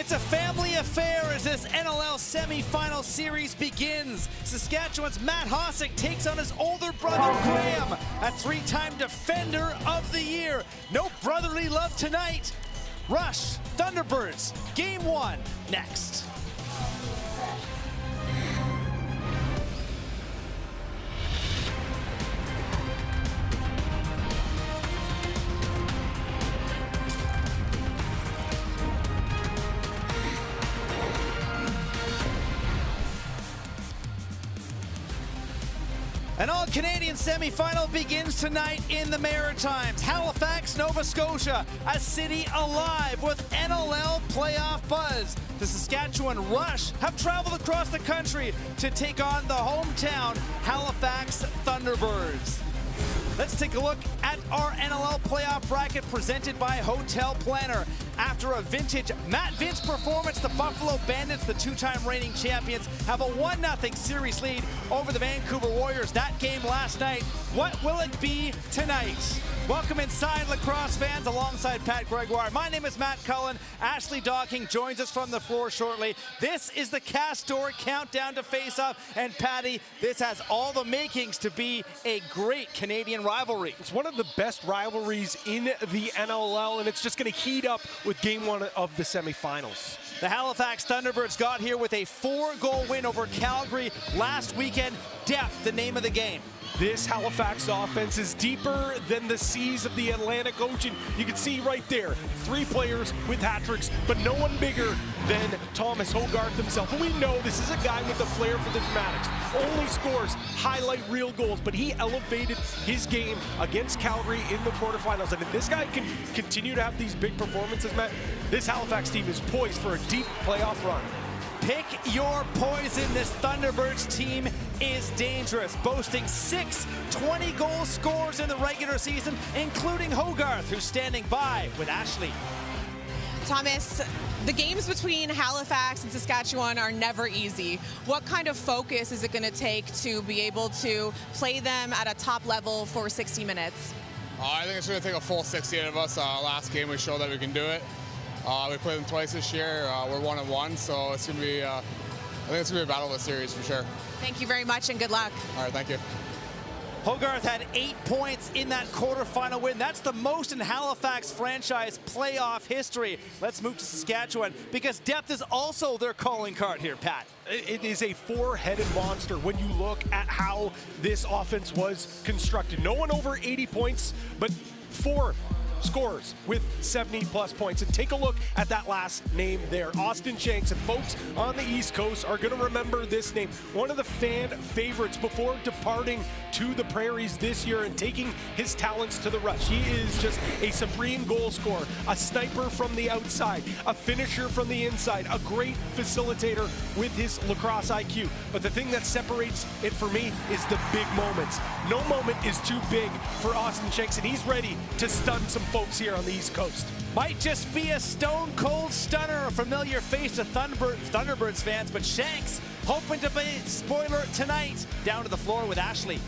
It's a family affair as this NLL semi-final series begins. Saskatchewan's Matt Hosick takes on his older brother Graham, a three-time Defender of the Year. No brotherly love tonight. Rush, Thunderbirds, Game 1, next. An all-Canadian semi-final begins tonight in the Maritimes. Halifax, Nova Scotia, a city alive with NLL playoff buzz. The Saskatchewan Rush have traveled across the country to take on the hometown Halifax Thunderbirds. Let's take a look at our NLL playoff bracket presented by Hotel Planner. After a vintage Matt Vince performance, the Buffalo Bandits, the two-time reigning champions, have a 1-0 series lead over the Vancouver Warriors. That game last night. What will it be tonight? Welcome inside, lacrosse fans, alongside Pat Gregoire. My name is Matt Cullen. Ashley Docking joins us from the floor shortly. This is the Castor Countdown to Face-Off. And Patty, this has all the makings to be a great Canadian rivalry. It's one of the best rivalries in the NLL, and it's just going to heat up with Game 1 of the semifinals. The Halifax Thunderbirds got here with a 4-goal win over Calgary last weekend. Depth, the name of the game. This Halifax offense is deeper than the seas of the Atlantic Ocean. You can see right there, 3 players with hat-tricks, but no one bigger than Thomas Hogarth himself. And we know this is a guy with a flair for the dramatics. Only scores highlight reel goals, but he elevated his game against Calgary in the quarterfinals. And if this guy can continue to have these big performances, Matt, this Halifax team is poised for a deep playoff run. Pick your poison. This Thunderbirds team is dangerous, boasting 6 20-goal scores in the regular season, including Hogarth, who's standing by with Ashley. Thomas, the games between Halifax and Saskatchewan are never easy. What kind of focus is it going to take to be able to play them at a top level for 60 minutes? I think it's going to take a full 60 out of us. Last game we showed that we can do it. We played them twice this year. We're 1-1, so it's going to be, I think it's going to be a battle of the series for sure. Thank you very much and good luck. All right, thank you. Hogarth had 8 points in that quarterfinal win. That's the most in Halifax franchise playoff history. Let's move to Saskatchewan because depth is also their calling card here, Pat. It is a 4-headed monster when you look at how this offense was constructed. No one over 80 points, but 4 scorers with 70-plus points. And take a look at that last name there, Austin Shanks. And folks on the East Coast are going to remember this name. One of the fan favorites before departing to the Prairies this year and taking his talents to the Rush. He is just a supreme goal scorer, a sniper from the outside, a finisher from the inside, a great facilitator with his lacrosse IQ. But the thing that separates it for me is the big moments. No moment is too big for Austin Shanks, and he's ready to stun some folks here on the East Coast. Might just be a stone-cold stunner, a familiar face to Thunderbirds fans, but Shanks hoping to be spoiler tonight. Down to the floor with Ashley.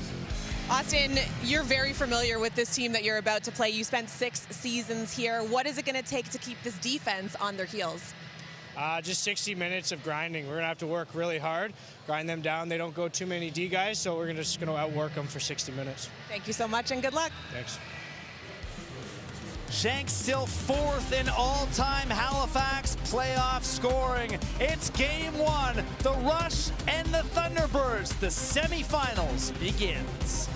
Austin, you're very familiar with this team that you're about to play. You spent 6 seasons here. What is it going to take to keep this defense on their heels? Just 60 minutes of grinding. We're going to have to work really hard, grind them down. They don't go too many D guys, so we're just going to outwork them for 60 minutes. Thank you so much and good luck. Thanks. Shanks still 4th in all-time Halifax playoff scoring. It's Game 1, the Rush and the Thunderbirds. The semifinals begins.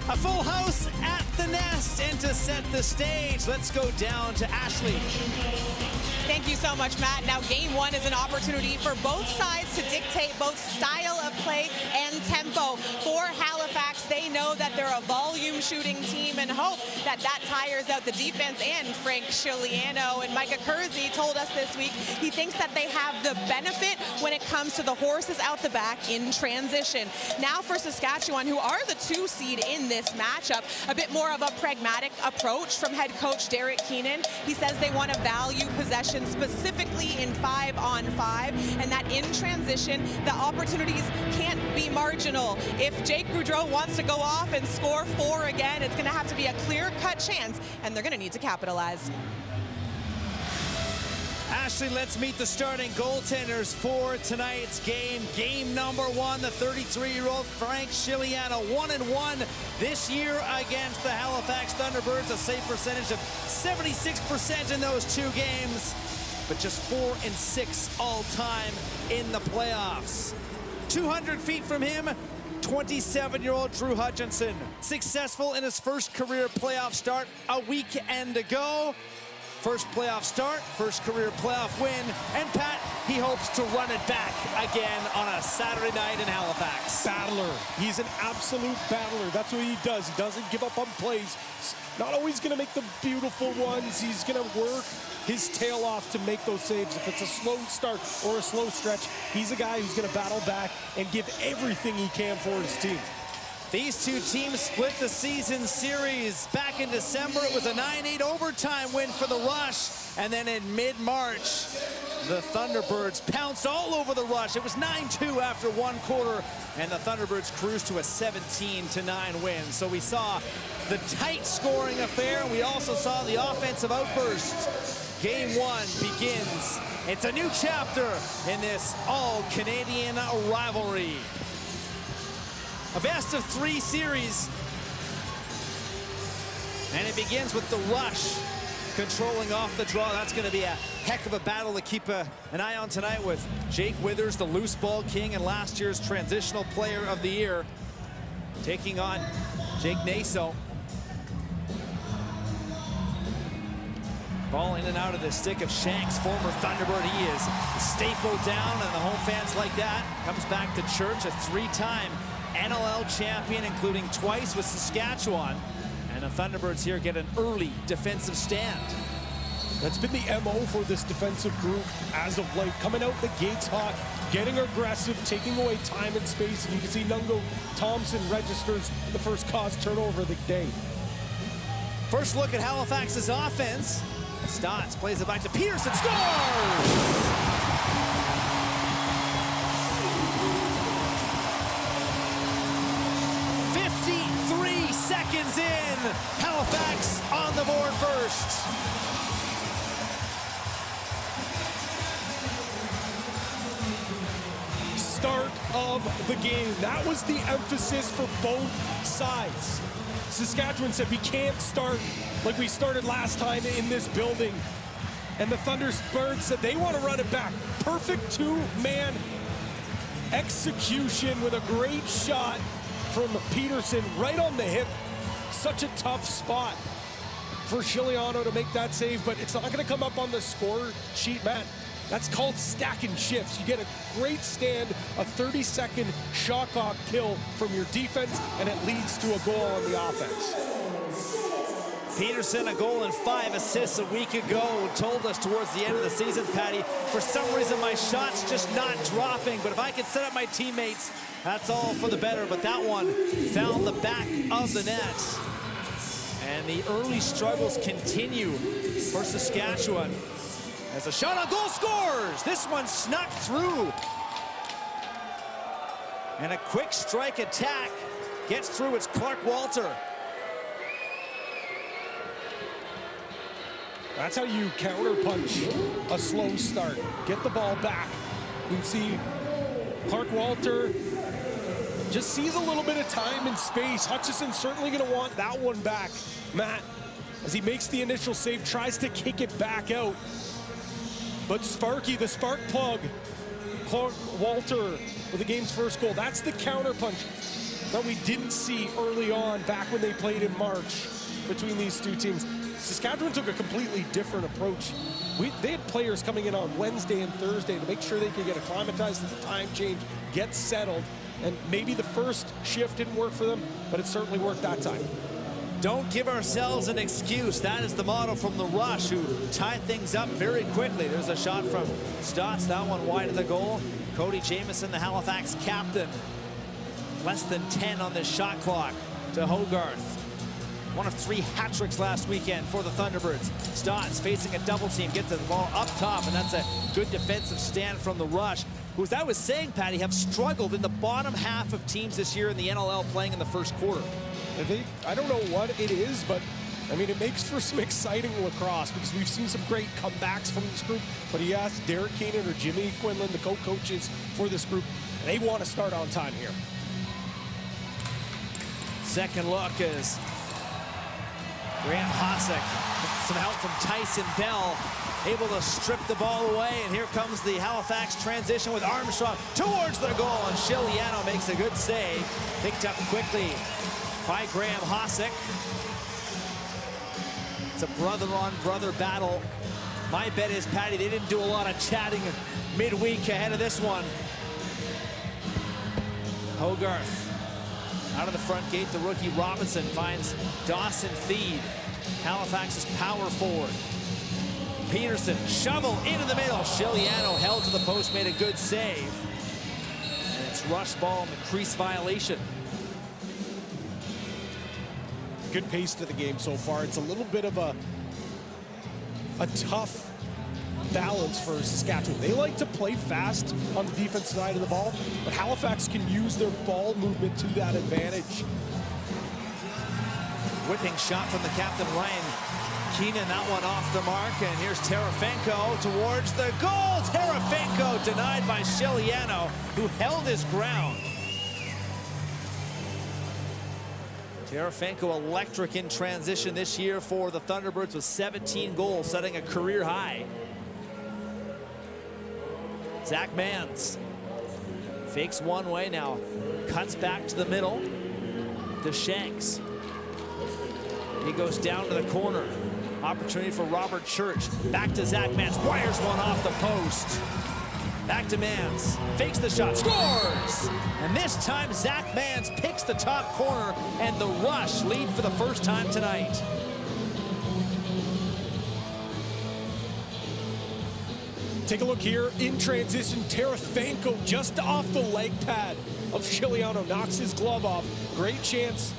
A full house at the Nest, and to set the stage, let's go down to Ashley. Thank you so much, Matt. Now, Game 1 is an opportunity for both sides to dictate both style of play and tempo. For Halifax, they know that they're a volume shooting team and hope that that tires out the defense. And Frank Chiliano and Micah Kersey told us this week he thinks that they have the benefit when it comes to the horses out the back in transition. Now for Saskatchewan, who are the 2 seed in this matchup, a bit more of a pragmatic approach from head coach Derek Keenan. He says they want to value possession specifically in 5-on-5, and that in transition, the opportunities can't be marginal. If Jake Boudreau wants to go off and score 4 again, it's going to have to be a clear-cut chance, and they're going to need to capitalize. Ashley, let's meet the starting goaltenders for tonight's game. Game number 1, the 33-year-old Frank Chiliano, 1-1 this year against the Halifax Thunderbirds, a save percentage of 76% in those 2 games, but just 4-6 all-time in the playoffs. 200 feet from him, 27-year-old Drew Hutchinson, successful in his first career playoff start a weekend ago. First playoff start, first career playoff win, and Pat, he hopes to run it back again on a Saturday night in Halifax. Battler. He's an absolute battler. That's what he does. He doesn't give up on plays. Not always going to make the beautiful ones. He's going to work his tail off to make those saves. If it's a slow start or a slow stretch, he's a guy who's going to battle back and give everything he can for his team. These 2 teams split the season series. Back in December, it was a 9-8 overtime win for the Rush. And then in mid-March, the Thunderbirds pounced all over the Rush. It was 9-2 after 1 quarter, and the Thunderbirds cruised to a 17-9 win. So we saw the tight scoring affair, and we also saw the offensive outburst. Game 1 begins. It's a new chapter in this all-Canadian rivalry. A best-of-3 series, and it begins with the Rush controlling off the draw. That's going to be a heck of a battle to keep an eye on tonight, with Jake Withers, the loose ball king and last year's transitional player of the year, taking on Jake Naso. Ball in and out of the stick of Shanks, former Thunderbird. He is stapled down, and the home fans like that. Comes back to church, a 3-time NLL champion, including twice with Saskatchewan. And the Thunderbirds here get an early defensive stand. That's been the MO for this defensive group as of late. Coming out the gates hot, getting aggressive, taking away time and space. And you can see Nungo Thompson registers the first cause turnover of the day. First look at Halifax's offense. Stotts plays it back to Peterson, scores! 53 seconds in, Halifax on the board first. Start of the game. That was the emphasis for both sides. Saskatchewan said we can't start like we started last time in this building. And the Thunderbirds said they want to run it back. Perfect 2-man execution with a great shot from Peterson right on the hip. Such a tough spot for Chiliano to make that save, but it's not going to come up on the score sheet, Matt. That's called stacking shifts. You get a great stand, a 30-second shot clock kill from your defense, and it leads to a goal on the offense. Peterson, a goal and 5 assists a week ago, told us towards the end of the season, Patty, for some reason my shot's just not dropping, but if I can set up my teammates, that's all for the better. But that one found the back of the net. And the early struggles continue for Saskatchewan. As a shot on goal, scores! This one snuck through. And a quick strike attack gets through. It's Clark Walter. That's how you counterpunch a slow start. Get the ball back. You can see Clark Walter just sees a little bit of time and space. Hutchison's certainly going to want that one back. Matt, as he makes the initial save, tries to kick it back out. But Sparky, the spark plug, Clark Walter with the game's first goal. That's the counterpunch that we didn't see early on back when they played in March between these two teams. Saskatchewan took a completely different approach. They had players coming in on Wednesday and Thursday to make sure they could get acclimatized to the time change, get settled. And maybe the first shift didn't work for them, but it certainly worked that time. Don't give ourselves an excuse. That is the motto from the Rush, who tied things up very quickly. There's a shot from Stotts, that one wide of the goal. Cody Jamieson, the Halifax captain. Less than 10 on this shot clock to Hogarth. One of 3 hat tricks last weekend for the Thunderbirds. Stotts facing a double team, gets the ball up top, and that's a good defensive stand from the Rush, who, as I was saying, Patty, have struggled in the bottom half of teams this year in the NLL playing in the first quarter. I don't know what it is, but I mean, it makes for some exciting lacrosse because we've seen some great comebacks from this group. But he asked Derek Keenan or Jimmy Quinlan, the co-coaches for this group, they want to start on time here. Second look is Graham Hossack, some help from Tyson Bell, able to strip the ball away, and here comes the Halifax transition with Armstrong towards the goal, and Shiliano makes a good save, picked up quickly by Graham Hossack. It's a brother-on-brother battle. My bet is, Patty, they didn't do a lot of chatting midweek ahead of this one. Hogarth out of the front gate, the rookie Robinson finds Dawson Theed, Halifax's power forward. Peterson, shovel into the middle. Shiliano held to the post, made a good save. And it's rush ball and the crease violation. Good pace to the game so far. It's a little bit of a tough balance for Saskatchewan. They like to play fast on the defense side of the ball, but Halifax can use their ball movement to that advantage. Whipping shot from the captain, Ryan Keenan, that one off the mark, and here's Terefenko towards the goal. Terefenko denied by Shiliano, who held his ground. Terefenko electric in transition this year for the Thunderbirds with 17 goals, setting a career high. Zach Mans fakes one way now, cuts back to the middle to Shanks. He goes down to the corner. Opportunity for Robert Church. Back to Zach Mans, wires one off the post. Back to Mans, fakes the shot, scores! And this time Zach Mans picks the top corner, and the Rush lead for the first time tonight. Take a look here in transition. Terefenko just off the leg pad of Shiliano, knocks his glove off. Great chance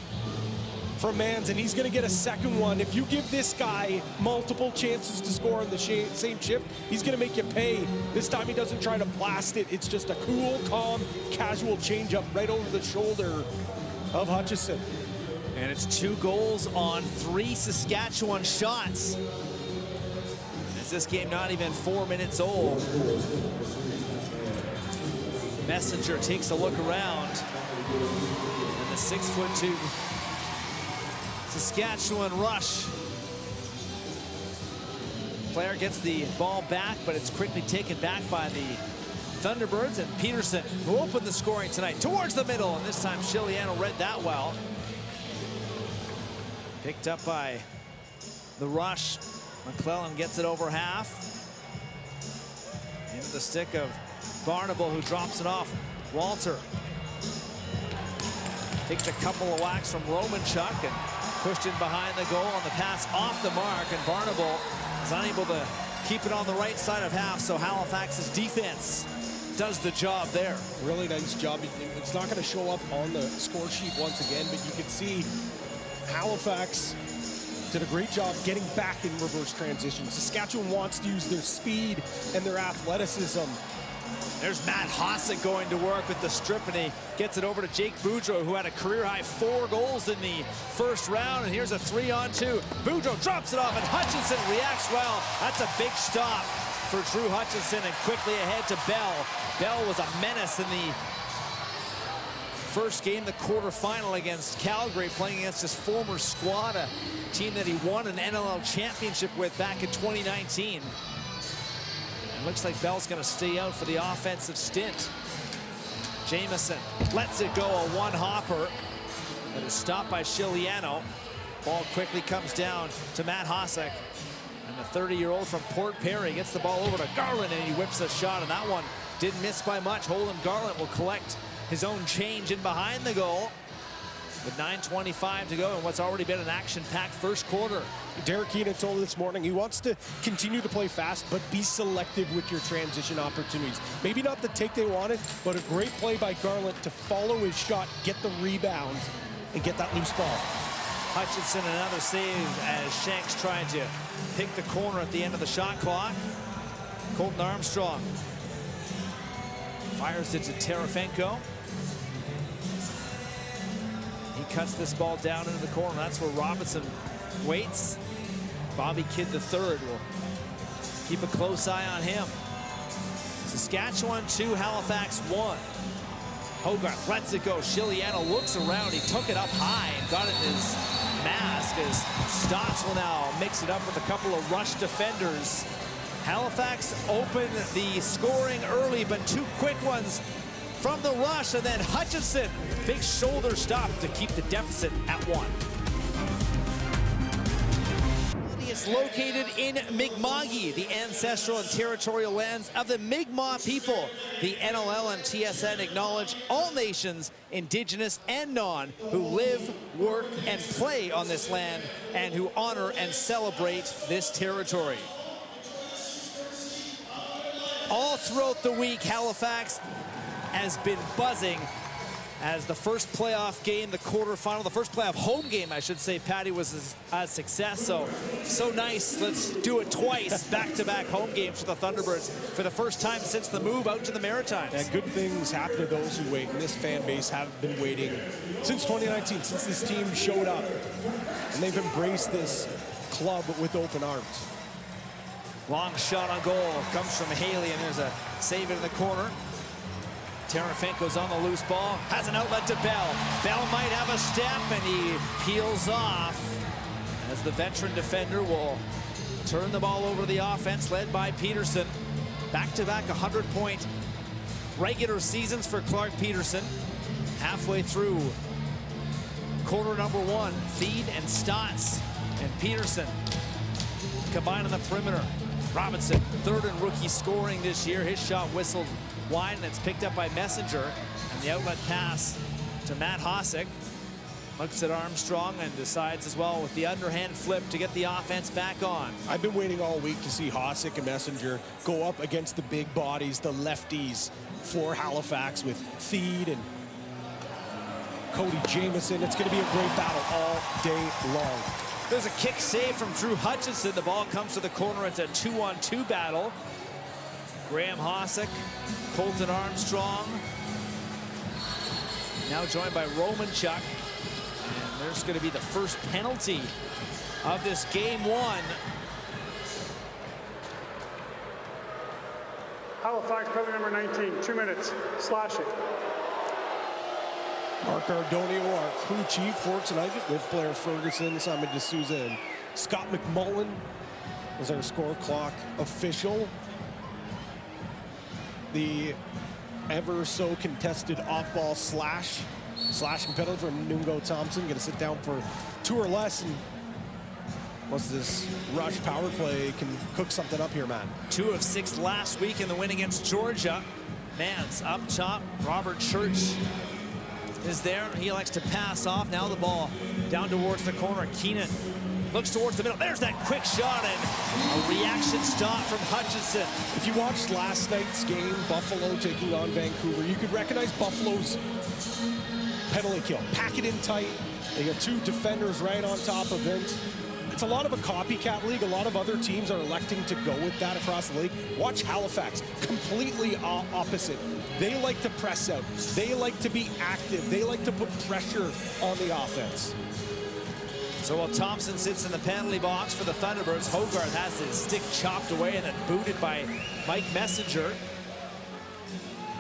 from Mans, and he's going to get a second one. If you give this guy multiple chances to score on the same shift, he's going to make you pay. This time he doesn't try to blast it. It's just a cool, calm, casual changeup right over the shoulder of Hutchison. And it's 2 goals on 3 Saskatchewan shots. This game not even 4 minutes old. Messenger takes a look around. And the 6'2" Saskatchewan Rush player gets the ball back, but it's quickly taken back by the Thunderbirds, and Peterson, who opened the scoring tonight, towards the middle, and this time Shiliano read that well. Picked up by the Rush. McClellan gets it over half. Into the stick of Barnable, who drops it off. Walter takes a couple of whacks from Romanchuk and pushed in behind the goal on the pass off the mark, and Barnable is unable to keep it on the right side of half, so Halifax's defense does the job there. Really nice job. It's not going to show up on the score sheet once again, but you can see Halifax did a great job getting back in reverse transition. Saskatchewan wants to use their speed and their athleticism. There's Matt Hossack going to work with the strip, and he gets it over to Jake Boudreau, who had a career-high 4 goals in the first round, and here's a 3-on-2. Boudreau drops it off, and Hutchinson reacts well. That's a big stop for Drew Hutchinson, and quickly ahead to Bell. Bell was a menace in the first game, the quarterfinal against Calgary, playing against his former squad, a team that he won an NLL championship with back in 2019. It looks like Bell's going to stay out for the offensive stint. Jamieson lets it go, a one-hopper. That is stopped by Shiliano. Ball quickly comes down to Matt Hossack. And the 30-year-old from Port Perry gets the ball over to Garland, and he whips a shot, and that one didn't miss by much. Holden Garland will collect his own change in behind the goal with 9:25 to go in what's already been an action-packed first quarter. Derek Keenan told this morning he wants to continue to play fast, but be selective with your transition opportunities. Maybe not the take they wanted, but a great play by Garland to follow his shot, get the rebound, and get that loose ball. Hutchinson, another save as Shanks tried to pick the corner at the end of the shot clock. Colton Armstrong fires it to Terefenko. He cuts this ball down into the corner. That's where Robinson waits. Bobby Kidd III will keep a close eye on him. Saskatchewan 2, Halifax 1. Hogarth lets it go. Shiliano looks around. He took it up high and got it in his mask as Stotts will now mix it up with a couple of rush defenders. Halifax opened the scoring early, but two quick ones from the rush, and then Hutchinson, big shoulder stop to keep the deficit at 1. It's located in Mi'kma'ki, the ancestral and territorial lands of the Mi'kmaq people. The NLL and TSN acknowledge all nations, indigenous and non, who live, work, and play on this land, and who honor and celebrate this territory. All throughout the week, Halifax has been buzzing as the first playoff game, the quarterfinal, the first playoff home game, I should say, Patty, was a success. So nice. Let's do it twice. Back-to-back home games for the Thunderbirds for the first time since the move out to the Maritimes. Yeah, good things happen to those who wait, and this fan base have been waiting since 2019, since this team showed up. And they've embraced this club with open arms. Long shot on goal comes from Haley, and there's a save in the corner. Terefenko's on the loose ball, has an outlet to Bell. Bell might have a step, and he peels off as the veteran defender will turn the ball over to the offense, led by Peterson. Back-to-back 100-point regular seasons for Clark Peterson. Halfway through quarter number 1, Feed and Stotts and Peterson combined on the perimeter. Robinson, third in rookie scoring this year. His shot whistled wide, and it's picked up by Messenger. And the outlet pass to Matt Hosick. Looks at Armstrong and decides as well with the underhand flip to get the offense back on. I've been waiting all week to see Hosick and Messenger go up against the big bodies, the lefties for Halifax with Feed and Cody Jamieson. It's going to be a great battle all day long. There's a kick save from Drew Hutchinson. The ball comes to the corner. It's a 2-on-2 battle. Graham Hosick, Colton Armstrong, now joined by Romanchuk. And there's going to be the first penalty of this game 1. Halifax, penalty number 19, 2 minutes, slashing. Mark Ardonio, our crew chief for tonight, with Blair Ferguson, Simon D'Souza, and Scott McMullen was our score clock official. The ever so contested off-ball slashing penalty from Nungo Thompson. Going to sit down for 2 or less, and once this rush power play can cook something up here, man. 2 of 6 last week in the win against Georgia. Mans up top. Robert Church is there. He elects to pass off. Now the ball down towards the corner. Keenan looks towards the middle. There's that quick shot and a reaction stop from Hutchinson. If you watched last night's game, Buffalo taking on Vancouver, you could recognize Buffalo's penalty kill. Pack it in tight. They got 2 defenders right on top of Vince. It's a lot of a copycat league. A lot of other teams are electing to go with that across the league. Watch Halifax, completely opposite. They like to press out. They like to be active. They like to put pressure on the offense. So while Thompson sits in the penalty box for the Thunderbirds, Hogarth has his stick chopped away and then booted by Mike Messenger.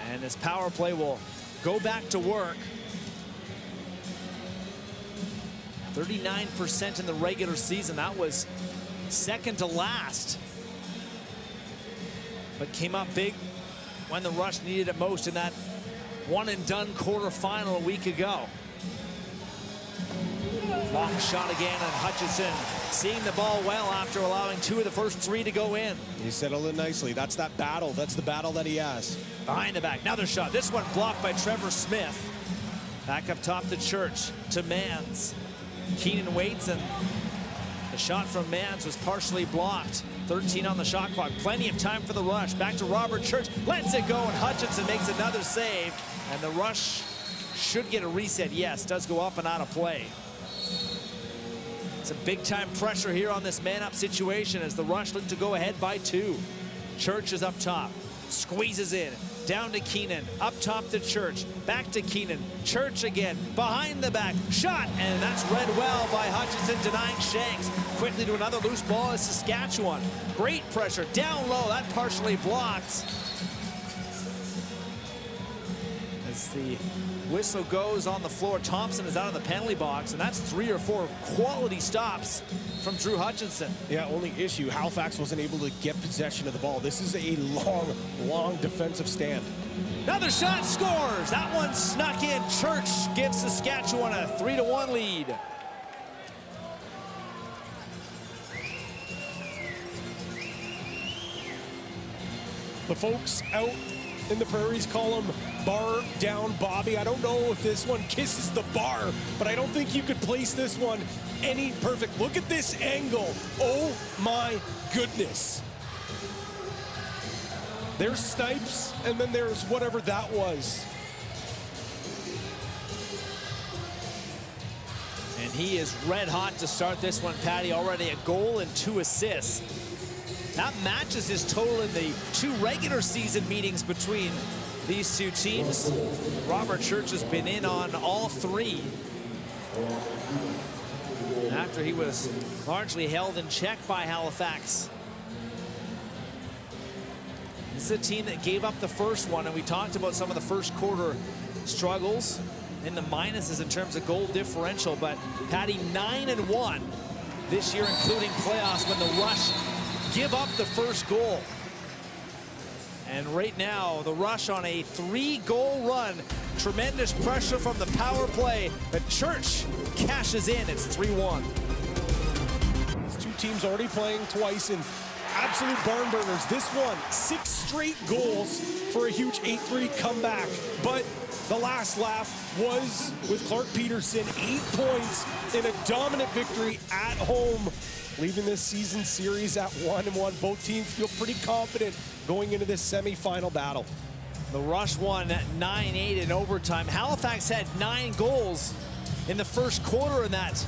And his power play will go back to work. 39% in the regular season. That was second to last. But came up big when the Rush needed it most in that one-and-done quarterfinal a week ago. Long shot again, and Hutchinson seeing the ball well after allowing 2 of the first 3 to go in. He settled in nicely. That's that battle. That's the battle that he has. Behind the back, another shot. This one blocked by Trevor Smith. Back up top to Church, to Mans. Keenan waits, and the shot from Mans was partially blocked. 13 on the shot clock. Plenty of time for the rush. Back to Robert Church. Lets it go, and Hutchinson makes another save. And the rush should get a reset. Yes, does go up and out of play. It's a big-time pressure here on this man-up situation as the rush look to go ahead by 2. Church is up top. Squeezes in. Down to Keenan. Up top to Church. Back to Keenan. Church again. Behind the back. Shot. And that's read well by Hutchinson, denying Shanks. Quickly to another loose ball is Saskatchewan. Great pressure. Down low. That partially blocked. As the whistle goes on the floor, Thompson is out of the penalty box, and that's 3 or 4 quality stops from Drew Hutchinson. Yeah, only issue, Halifax wasn't able to get possession of the ball. This is a long defensive stand. Another shot, scores. That one snuck in. Church gives Saskatchewan a 3-1 lead. The folks out in the prairies call him Bar Down Bobby. I don't know if this one kisses the bar, but I don't think you could place this one any perfect. Look at this angle. Oh my goodness. There's Snipes, and then there's whatever that was. And he is red hot to start this one, Patty. Already a goal and 2 assists. That matches his total in the 2 regular season meetings between these 2 teams. Robert Church has been in on all 3. After he was largely held in check by Halifax. This is a team that gave up the first one, and we talked about some of the first quarter struggles in the minuses in terms of goal differential, but Patty 9-1 this year, including playoffs, when the Rush give up the first goal. And right now, the Rush on a 3-goal run. Tremendous pressure from the power play, but Church cashes in. It's 3-1. These 2 teams already playing twice in absolute barn burners. This one, 6 straight goals for a huge 8-3 comeback. But the last laugh was with Clark Peterson, 8 points in a dominant victory at home, leaving this season series at 1-1. Both teams feel pretty confident going into this semifinal battle. The Rush won 9-8 in overtime. Halifax had 9 goals in the first quarter in that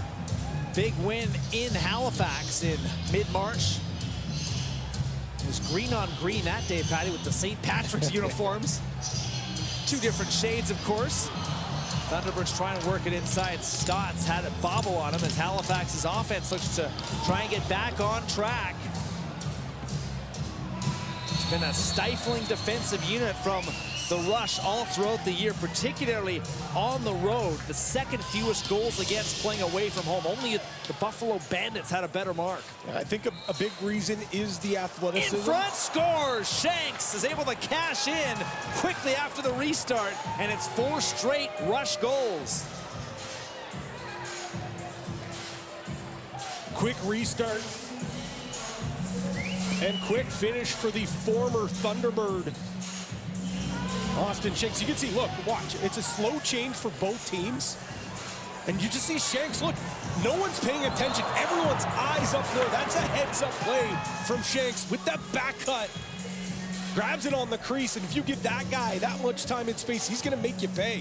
big win in Halifax in mid-March. It was green on green that day, Patty, with the St. Patrick's uniforms. 2 different shades, of course. Thunderbirds trying to work it inside. Stotts had a bobble on him as Halifax's offense looks to try and get back on track. It's been a stifling defensive unit from the Rush all throughout the year, particularly on the road. The second fewest goals against playing away from home. Only the Buffalo Bandits had a better mark. I think a big reason is the athleticism. In front, scores! Shanks is able to cash in quickly after the restart, and it's 4 straight Rush goals. Quick restart and quick finish for the former Thunderbird, Austin Shanks. You can see, look, watch, it's a slow change for both teams. And you just see Shanks, look, no one's paying attention. Everyone's eyes up there. That's a heads-up play from Shanks with that back cut. Grabs it on the crease, and if you give that guy that much time and space, he's gonna make you pay.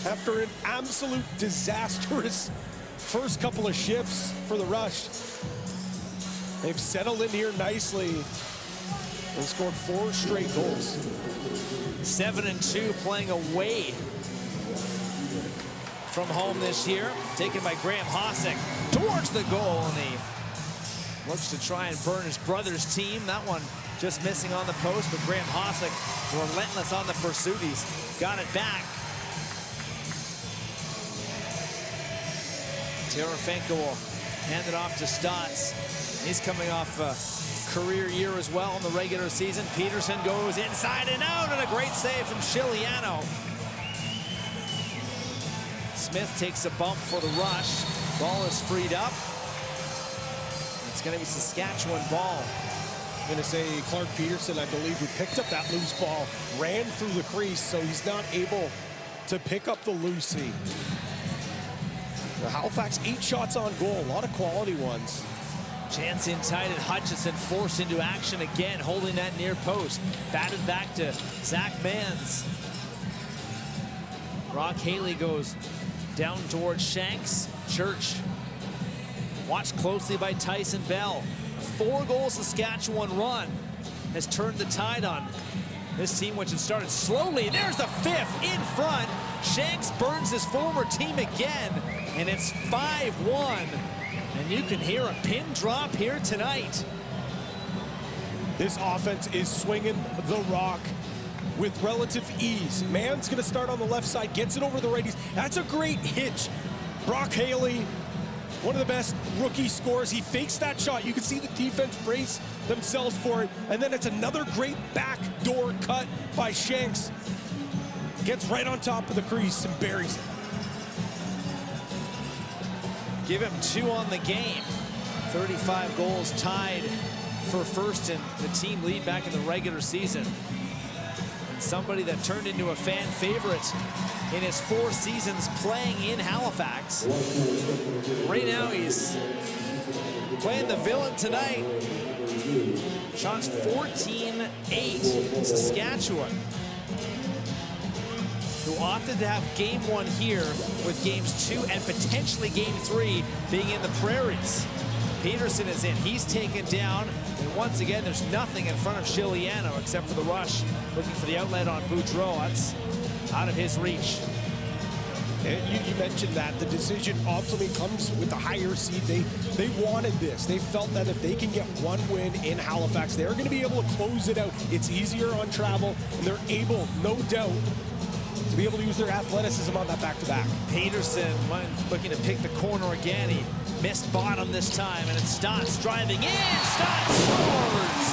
After an absolute disastrous first couple of shifts for the Rush, they've settled in here nicely and scored 4 straight goals. 7-2 playing away from home this year. Taken by Graham Hossack towards the goal, and he looks to try and burn his brother's team. That one just missing on the post, but Graham Hossack relentless on the pursuit. He's got it back. Terafenko will hand it off to Stotts. He's coming off a career year as well in the regular season. Peterson goes inside and out, and a great save from Chiliano. Smith takes a bump for the rush. Ball is freed up. It's going to be Saskatchewan ball. I'm going to say Clark Peterson, I believe, who picked up that loose ball, ran through the crease, so he's not able to pick up the loosey. Halifax, 8 shots on goal, a lot of quality ones. Chance in tight and Hutchison forced into action again, holding that near post. Batted back to Zach Mans. Brock Haley goes down towards Shanks. Church watched closely by Tyson Bell. A 4-goal Saskatchewan run has turned the tide on this team, which had started slowly. There's the 5th in front. Shanks burns his former team again, and it's 5-1. And you can hear a pin drop here tonight. This offense is swinging the rock with relative ease. Man's going to start on the left side, gets it over the righties. That's a great hitch. Brock Haley, one of the best rookie scorers. He fakes that shot. You can see the defense brace themselves for it. And then it's another great backdoor cut by Shanks. Gets right on top of the crease and buries it. Give him 2 on the game. 35 goals, tied for first in the team lead back in the regular season. And somebody that turned into a fan favorite in his 4 seasons playing in Halifax. Right now he's playing the villain tonight. Shots 14-8, Saskatchewan, who opted to have game 1 here, with games 2 and potentially game 3 being in the prairies. Peterson is in, he's taken down, and once again there's nothing in front of Chiliano except for the rush, looking for the outlet on Boudreau. That's out of his reach. You mentioned that the decision ultimately comes with the higher seed. They wanted this. They felt that if they can get 1 win in Halifax, they're going to be able to close it out. It's easier on travel, and they're able, no doubt, to be able to use their athleticism on that back-to-back. Peterson looking to pick the corner again. He missed bottom this time, and it's Stotts driving in. Stotts scores!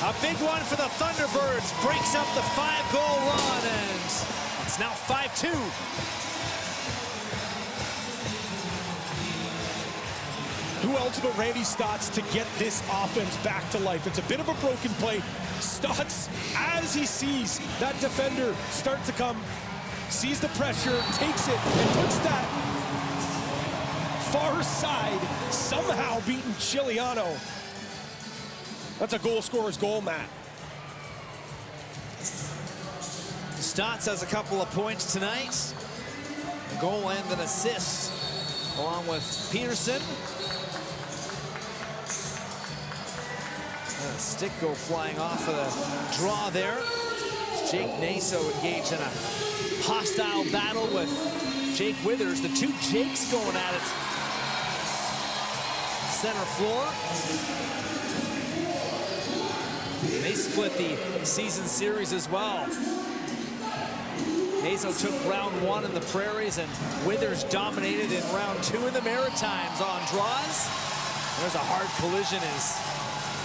A big one for the Thunderbirds. Breaks up the 5-goal run, and it's now 5-2. Who else but Randy Stotts to get this offense back to life? It's a bit of a broken play. Stotts, as he sees that defender start to come, sees the pressure, takes it, and puts that far side, somehow beating Chiliano. That's a goal scorer's goal, Matt. Stotts has a couple of points tonight. A goal and an assist, along with Peterson. A stick go flying off of the draw there. Jake Naso engaged in a hostile battle with Jake Withers. The 2 Jakes going at it. Center floor. And they split the season series as well. Naso took round 1 in the Prairies, and Withers dominated in round 2 in the Maritimes on draws. There's a hard collision as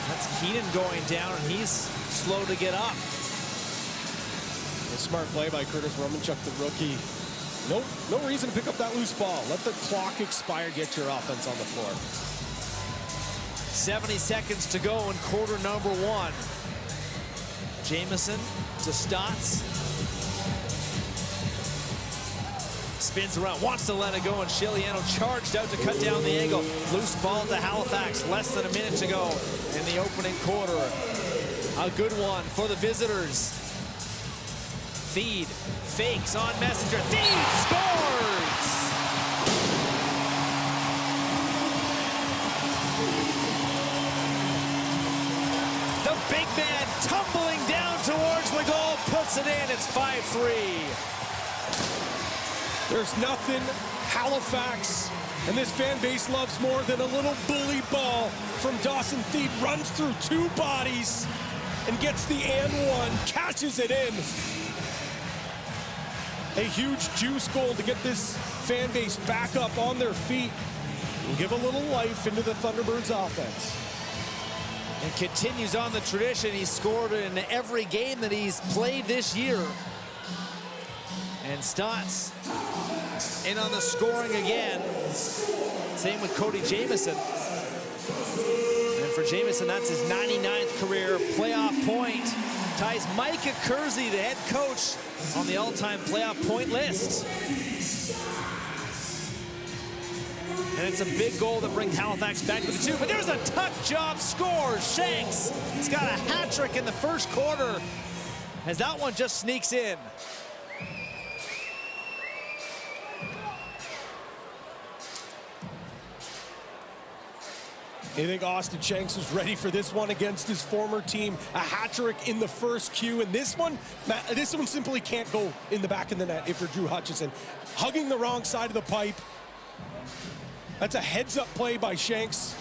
that's Keenan going down, and he's slow to get up. A smart play by Curtis Romanchuk, the rookie. No reason to pick up that loose ball. Let the clock expire, get your offense on the floor. 70 seconds to go in quarter number 1. Jamison to Stotts. Spins around, wants to let it go, and Chiliano charged out to cut down the angle. Loose ball to Halifax, less than a minute to go in the opening quarter. A good one for the visitors. Feed fakes on Messenger. Feed scores! The big man tumbling down towards the goal, puts it in. It's 5-3. There's nothing Halifax and this fan base loves more than a little bully ball from Dawson Feed. Runs through 2 bodies and gets the and 1, catches it in. A huge juice goal to get this fan base back up on their feet and give a little life into the Thunderbirds offense. And continues on the tradition. He's scored in every game that he's played this year. And Stotts in on the scoring again. Same with Cody Jamieson. And for Jamieson, that's his 99th career playoff point. Ties Micah Kersey, the head coach, on the all-time playoff point list. And it's a big goal that brings Halifax back to the 2. But there's a tuck job score. Shanks, he's got a hat trick in the first quarter as that one just sneaks in. I think Austin Shanks was ready for this one against his former team. A hat trick in the first cue, and this one simply can't go in the back of the net if you're Drew Hutchison. Hugging the wrong side of the pipe. That's a heads-up play by Shanks,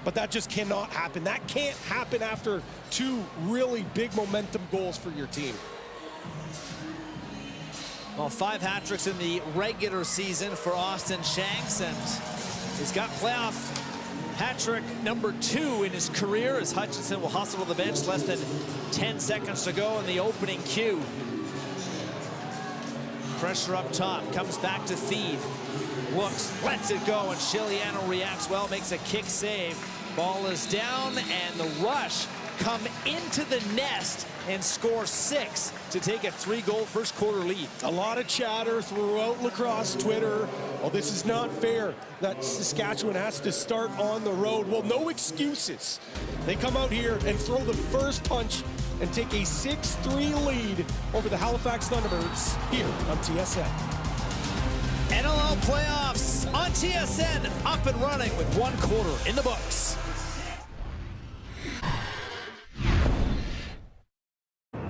but that just cannot happen. That can't happen after two really big momentum goals for your team. Well, 5 hat tricks in the regular season for Austin Shanks, and he's got playoff hat trick number 2 in his career as Hutchinson will hustle to the bench. Less than 10 seconds to go in the opening cue. Pressure up top, comes back to Thied. Looks, lets it go, and Chiliano reacts well, makes a kick save. Ball is down, and the Rush come into the nest and score 6 to take a 3-goal first quarter lead. A lot of chatter throughout lacrosse Twitter. Well, this is not fair that Saskatchewan has to start on the road. Well, no excuses. They come out here and throw the first punch and take a 6-3 lead over the Halifax Thunderbirds here on TSN. NLL playoffs on TSN, up and running with 1 quarter in the books.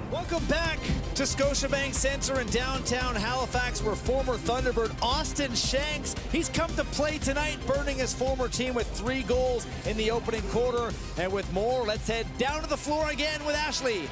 Welcome back to Scotiabank Centre in downtown Halifax, where former Thunderbird Austin Shanks, he's come to play tonight, burning his former team with 3 goals in the opening quarter. And with more, let's head down to the floor again with Ashley.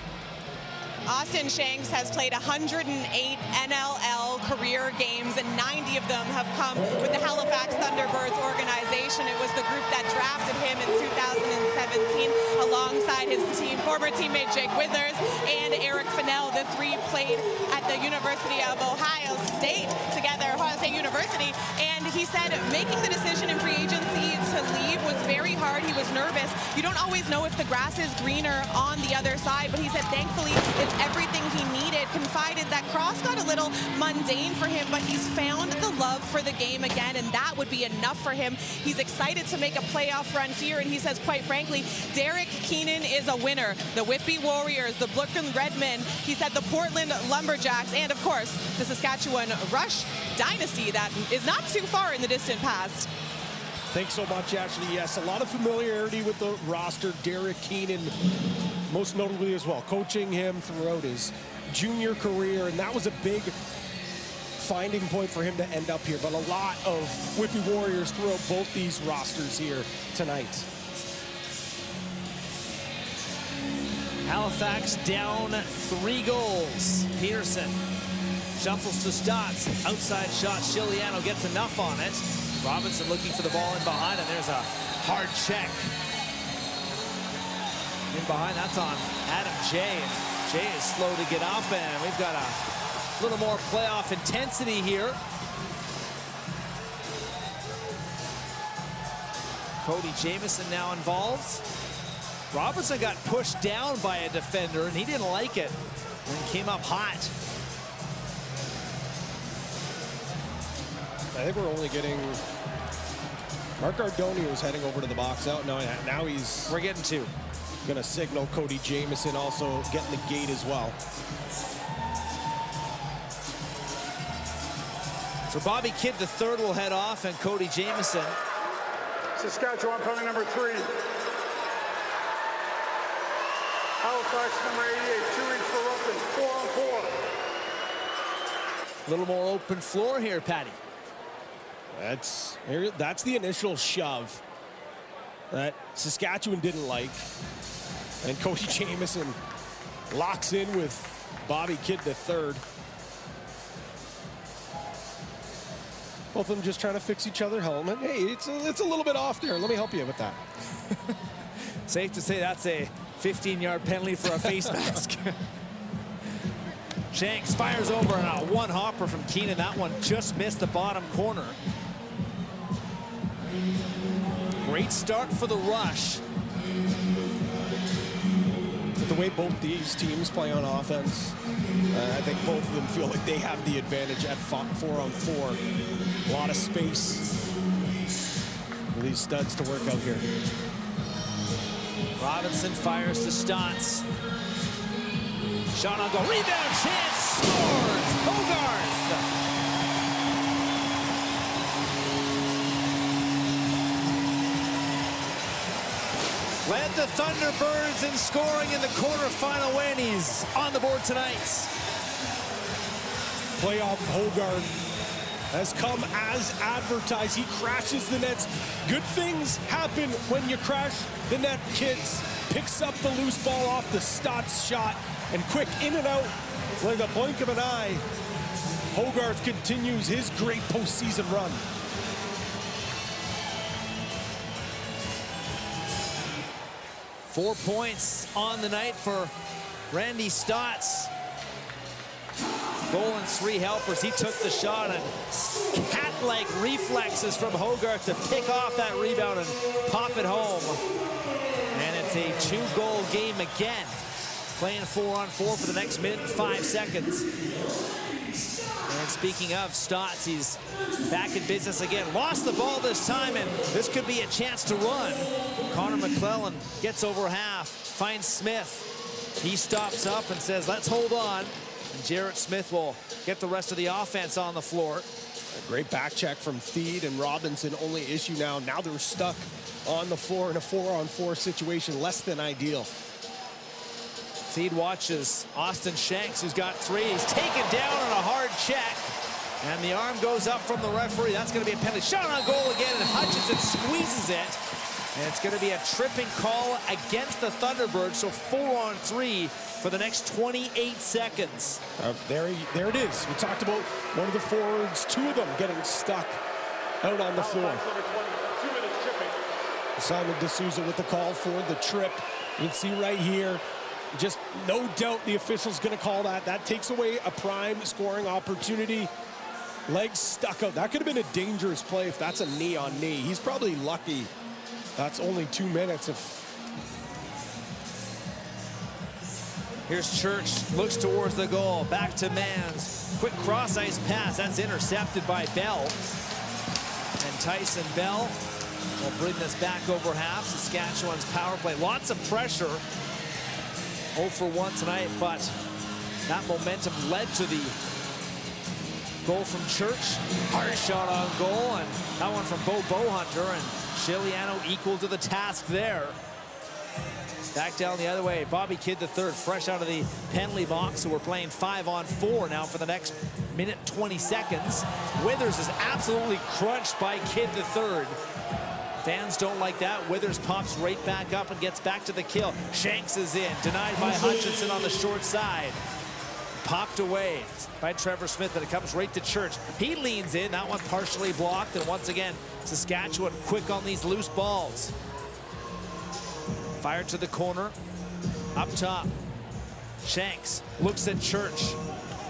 Austin Shanks has played 108 NLL career games, and 90 of them have come with the Halifax Thunderbirds organization. It was the group that drafted him in 2017 alongside his former teammate Jake Withers and Eric Fennell. The 3 played at the University of Ohio State together, Ohio State University, and he said making the decision in free agency to leave was very hard. He was nervous. You don't always know if the grass is greener on the other side, but he said thankfully it's everything he needed. Confided that cross got a little mundane for him, but he's found the love for the game again, and that would be enough for him. He's excited to make a playoff run here, and he says, quite frankly, Derek Keenan is a winner. The Whitby Warriors, the Brooklyn Redmen, he said the Portland Lumberjacks, and of course, the Saskatchewan Rush dynasty that is not too far in the distant past. Thanks so much, Ashley. Yes, a lot of familiarity with the roster. Derek Keenan, most notably as well, coaching him throughout his junior career, and that was a big finding point for him to end up here. But a lot of Whitby Warriors throughout both these rosters here tonight. Halifax down 3 goals. Peterson shuffles to Stotts. Outside shot. Chiliano gets enough on it. Robinson looking for the ball in behind, and there's a hard check. In behind, that's on Adam Jay. And Jay is slow to get up, and we've got a little more playoff intensity here. Cody Jamieson now involved. Robinson got pushed down by a defender, and he didn't like it when he came up hot. I think we're only getting... Mark Ardoni was heading over to the box out. Now he's... We're getting 2. Going to signal Cody Jamieson also getting the gate as well. So Bobby Kidd III will head off, and Cody Jamieson. Saskatchewan penalty number 3. Halifax number 88, 2 each for Ruffin, 4-on-4. A little more open floor here, Patty. That's the initial shove that Saskatchewan didn't like. And Cody Jamieson locks in with Bobby Kidd III. Both of them just trying to fix each other helmet. Hey, it's a little bit off there. Let me help you with that. Safe to say that's a 15-yard penalty for a face mask. Shanks fires over and a one-hopper from Keenan. That one just missed the bottom corner. Great start for the Rush. With the way both these teams play on offense, I think both of them feel like they have the advantage at 4-on-4. A lot of space for these studs to work out here. Robinson fires to Stotts. Shot on goal, rebound, chance, scores! Hogarth! Led the Thunderbirds in scoring in the quarterfinal win. He's on the board tonight. Playoff Hogarth has come as advertised. He crashes the nets. Good things happen when you crash the net, kids. Picks up the loose ball off the Stotts shot, and quick in and out like a blink of an eye. Hogarth continues his great postseason run. Four points on the night for Randy Stotts. Goal and 3 helpers. He took the shot, and cat-like reflexes from Hogarth to pick off that rebound and pop it home. And it's a 2-goal game again. Playing 4-on-4 for the next minute and 5 seconds. And speaking of Stotts, he's back in business again. Lost the ball this time, and this could be a chance to run. Connor McClellan gets over half, finds Smith. He stops up and says, let's hold on. And Jarrett Smith will get the rest of the offense on the floor. A great back check from Theed and Robinson. Only issue now they're stuck on the floor in a 4-on-4 situation, less than ideal. Theed watches Austin Shanks, who's got 3. He's taken down on a hard check. And the arm goes up from the referee. That's going to be a penalty. Shot on goal again, and Hutchinson squeezes it. And it's going to be a tripping call against the Thunderbirds. So 4-on-3 for the next 28 seconds. There it is. We talked about one of the forwards, 2 of them getting stuck out on the floor. Simon D'Souza with the call for the trip. You can see right here, just no doubt the official's going to call that. That takes away a prime scoring opportunity. Legs stuck out. That could have been a dangerous play if that's a knee on knee. He's probably lucky that's only 2 minutes. Here's Church, looks towards the goal, back to Mans. Quick cross-ice pass, that's intercepted by Bell. And Tyson Bell will bring this back over half. Saskatchewan's power play, lots of pressure. 0 for 1 tonight, but that momentum led to the goal from Church. Hard shot on goal, and that one from Bo Bohunter, and Chiliano equal to the task there. Back down the other way, Bobby Kidd III, fresh out of the penalty box, so we're playing 5-on-4 now for the next minute 20 seconds. Withers is absolutely crunched by Kidd III. Fans don't like that. Withers pops right back up and gets back to the kill. Shanks is in, denied by Hutchinson on the short side. Popped away by Trevor Smith, but it comes right to Church. He leans in, that one partially blocked, and once again, Saskatchewan quick on these loose balls. Fired to the corner, up top. Shanks looks at Church.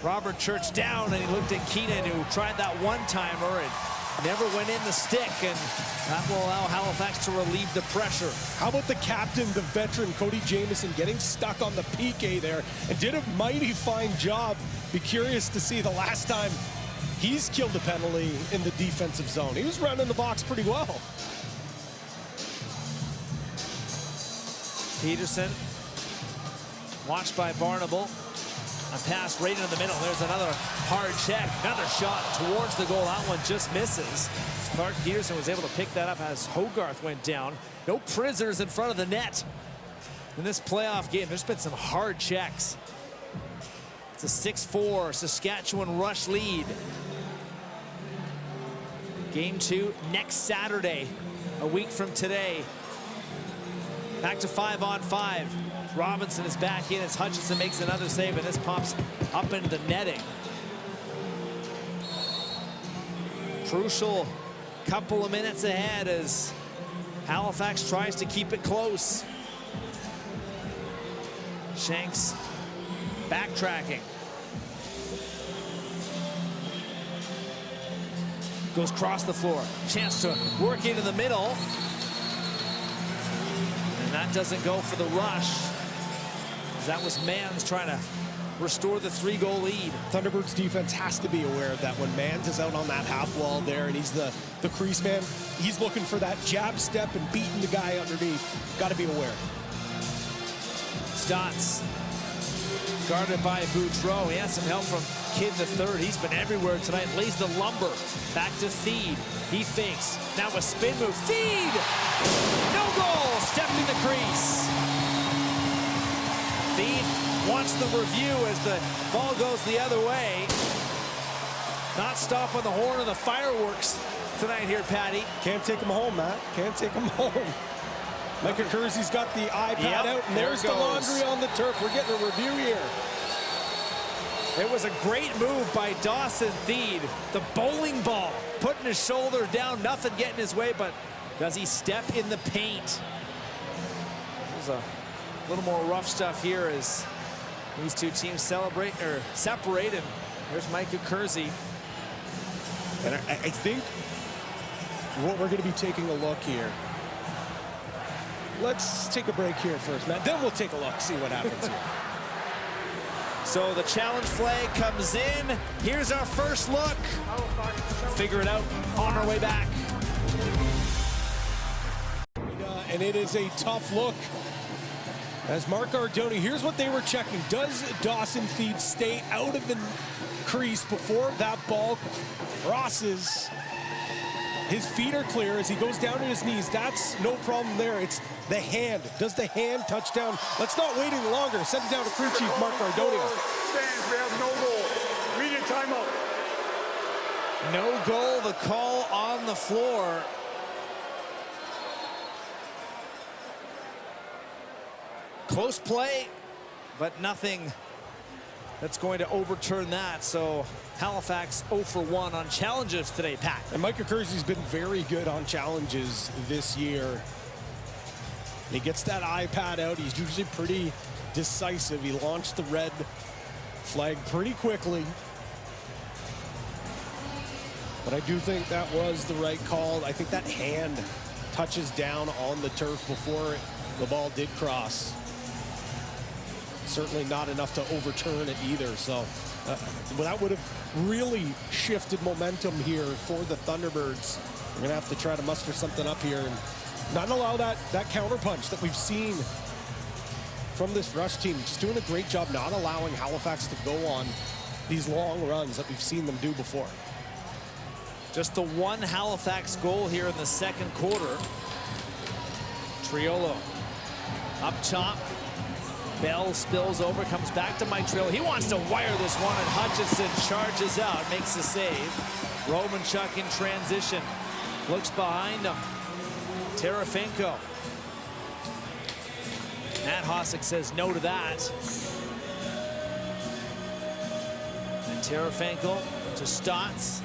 Robert Church down, and he looked at Keenan, who tried that one-timer and never went in the stick, and that will allow Halifax to relieve the pressure. How about the captain, the veteran, Cody Jamieson, getting stuck on the PK there and did a mighty fine job. Be curious to see the last time he's killed a penalty in the defensive zone. He was running the box pretty well. Peterson, watched by Barnable. A pass right into the middle. There's another hard check. Another shot towards the goal. That one just misses. Clark Peterson was able to pick that up as Hogarth went down. No prisoners in front of the net in this playoff game. There's been some hard checks. It's a 6-4 Saskatchewan Rush lead. Game 2 next Saturday, a week from today. Back to 5-on-5. Robinson is back in as Hutchinson makes another save, and this pops up into the netting. Crucial couple of minutes ahead as Halifax tries to keep it close. Shanks backtracking. Goes across the floor. Chance to work into the middle. And that doesn't go for the rush. That was Mans trying to restore the 3-goal lead. Thunderbirds defense has to be aware of that when Mans is out on that half wall there and he's the crease man. He's looking for that jab step and beating the guy underneath. Got to be aware. Stotts guarded by Boudreau. He has some help from Kidd the third. He's been everywhere tonight. Lays the lumber. Back to Feed. He fakes. Now a spin move. Feed! No goal! Stepped in the crease. Feed wants the review as the ball goes the other way. Not stop on the horn of the fireworks tonight here, Patty. Can't take him home, Matt. Can't take him home. Micah Kersey's got the iPad out, and there's the laundry on the turf. We're getting a review here. It was a great move by Dawson Feed. The bowling ball, putting his shoulder down, nothing getting his way, but does he step in the paint? There's a little more rough stuff here as these two teams separate, and there's Micah Kersey. And I think what we're going to be taking a look here. Let's take a break here first, Matt. Then we'll take a look, see what happens here. So the challenge flag comes in. Here's our first look. Figure it out on our way back. And it is a tough look. As Mark Ardoni, here's what they were checking. Does Dawson Feed stay out of the crease before that ball crosses? His feet are clear as he goes down to his knees. That's no problem there. It's the hand. Does the hand touch down? Let's not wait any longer. Send it down to crew chief Mark Ardoni. Stands, we have no goal. Immediate timeout. No goal, the call on the floor. Close play, but nothing that's going to overturn that. So Halifax 0 for 1 on challenges today, Pat. And Micah Kersey's been very good on challenges this year. He gets that iPad out. He's usually pretty decisive. He launched the red flag pretty quickly. But I do think that was the right call. I think that hand touches down on the turf before the ball did cross. Certainly not enough to overturn it either. So that would have really shifted momentum here for the Thunderbirds. We're gonna have to try to muster something up here and not allow that counterpunch that we've seen from this rush team. Just doing a great job not allowing Halifax to go on these long runs that we've seen them do before. Just the one Halifax goal here in the second quarter. Triolo up top. Bell spills over, comes back to Triolo. He wants to wire this one, and Hutchinson charges out, makes the save. Romanchuk in transition. Looks behind him. Terefenko. Matt Hossack says no to that. And Terefenko to Stotts.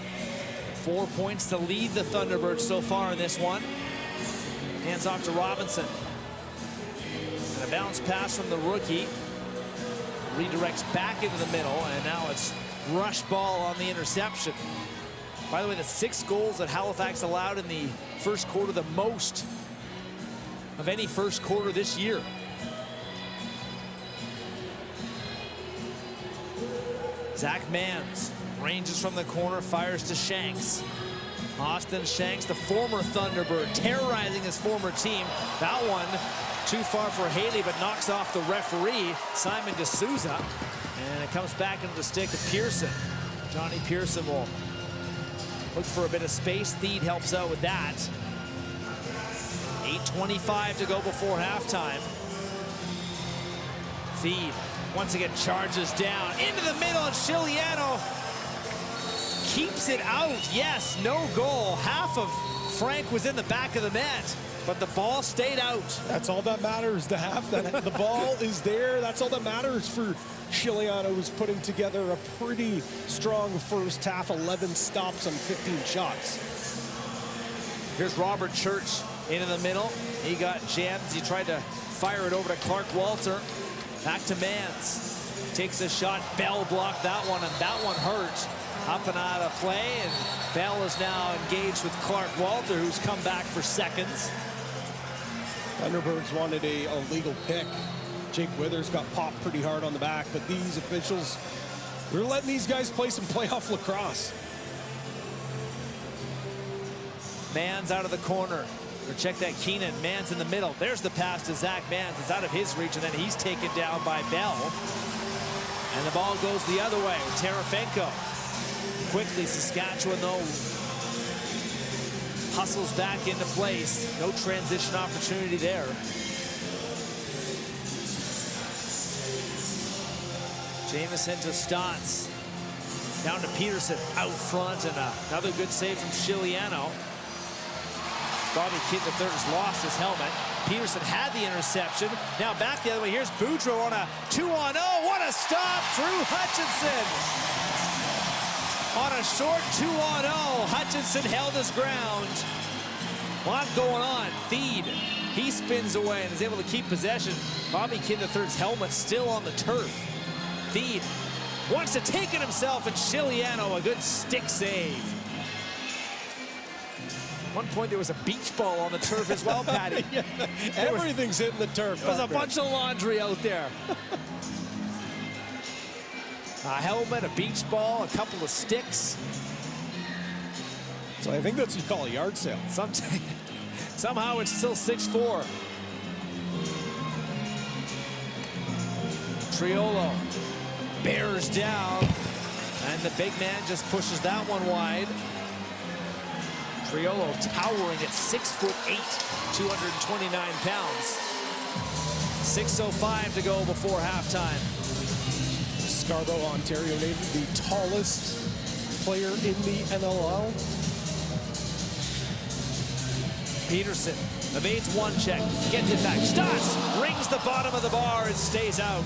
4 points to lead the Thunderbirds so far in this one. Hands off to Robinson. And a bounce pass from the rookie. Redirects back into the middle, and now it's rush ball on the interception. By the way, the 6 goals that Halifax allowed in the first quarter, the most of any first quarter this year. Zach Mans ranges from the corner, fires to Shanks. Austin Shanks, the former Thunderbird, terrorizing his former team. That one too far for Haley, but knocks off the referee, Simon D'Souza. And it comes back into the stick to Pearson. Johnny Pearson will look for a bit of space. Theed helps out with that. 8:25 to go before halftime. Theed once again charges down into the middle, and Chiliano keeps it out. Yes, no goal. Half of Frank was in the back of the net, but the ball stayed out. That's all that matters, the half. That the ball is there. That's all that matters for Chiliano, who's putting together a pretty strong first half. 11 stops on 15 shots. Here's Robert Church into the middle. He got jammed. He tried to fire it over to Clark Walter. Back to Mans. Takes a shot. Bell blocked that one, and that one hurt. Up and out of play, and Bell is now engaged with Clark Walter, who's come back for seconds. Thunderbirds wanted a legal pick. Jake Withers got popped pretty hard on the back, but these officials, we're letting these guys play some playoff lacrosse. Mans out of the corner. Or check that Keenan. Mans in the middle. There's the pass to Zach Mans. It's out of his reach, and then he's taken down by Bell. And the ball goes the other way with Terefenko. Quickly, Saskatchewan, though, hustles back into place. No transition opportunity there. Jamison to Stotts. Down to Peterson out front, and another good save from Chiliano. Bobby Kidd III has lost his helmet. Peterson had the interception. Now back the other way. Here's Boudreau on a 2-on-0. What a stop! Drew Hutchinson on a short 2-on-0. Hutchinson held his ground. A lot going on. Feed. He spins away and is able to keep possession. Bobby Kidd III's helmet still on the turf. Feed wants to take it himself, and Chiliano, a good stick save. At one point, there was a beach ball on the turf as well, Patty. Yeah, everything's hitting the turf. There was a bunch of laundry out there. A helmet, a beach ball, a couple of sticks. So I think that's what you call a yard sale. Somehow it's still 6-4. Triolo bears down, and the big man just pushes that one wide. Triolo towering at 6'8", 229 pounds. 6:05 to go before halftime. Scarborough, Ontario named the tallest player in the NLL. Peterson evades one check, gets it back. Stotts rings the bottom of the bar and stays out.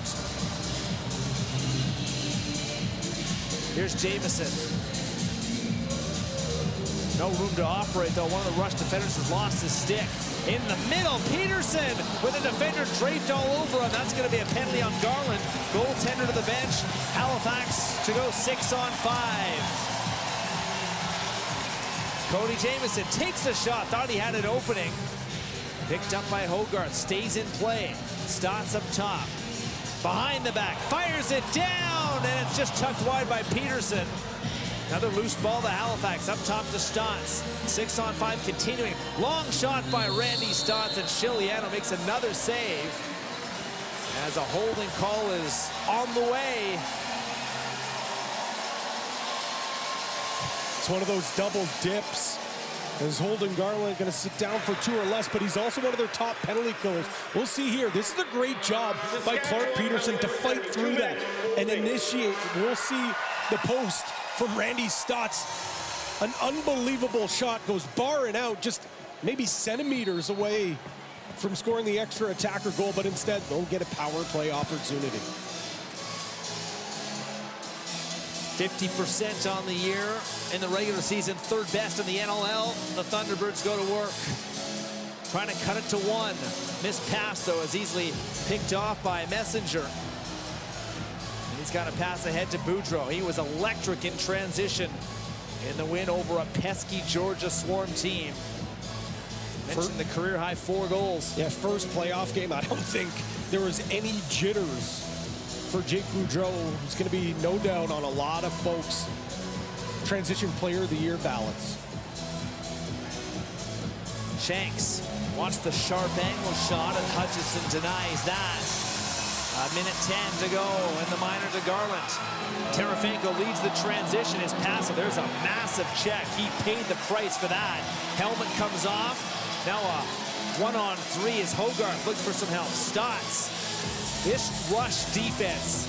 Here's Jamison. No room to operate, though. One of the rush defenders has lost his stick. In the middle, Peterson with a defender draped all over him. That's going to be a penalty on Garland. Goaltender to the bench. Halifax to go 6-on-5. Cody Jamison takes the shot. Thought he had an opening. Picked up by Hogarth. Stays in play. Stotts up top. Behind the back. Fires it down. And it's just tucked wide by Peterson. Another loose ball to Halifax, up top to Stotts. 6-on-5 continuing. Long shot by Randy Stotts, and Chiliano makes another save. As a holding call is on the way. It's one of those double dips. Is Holden Garland going to sit down for 2 or less, but he's also one of their top penalty killers. We'll see here. This is a great job by Clark Peterson to fight through that and initiate. We'll see the post from Randy Stotts. An unbelievable shot, goes bar and out, just maybe centimeters away from scoring the extra attacker goal, but instead they'll get a power play opportunity. 50% on the year in the regular season, 3rd best in the NLL. The Thunderbirds go to work, trying to cut it to 1. Missed pass, though, is easily picked off by Messenger. He's got a pass ahead to Boudreau. He was electric in transition in the win over a pesky Georgia Swarm team. Mentioned the career-high 4 goals. Yeah, first playoff game. I don't think there was any jitters for Jake Boudreau, who's going to be no doubt on a lot of folks' transition player of the year ballots. Shanks wants the sharp angle shot, and Hutchinson denies that. A minute 10 to go in the minor to Garland. Terefenko leads the transition. His pass, there's a massive check. He paid the price for that. Helmet comes off. Now a 1-on-3 as Hogarth looks for some help. Stotts. This rush defense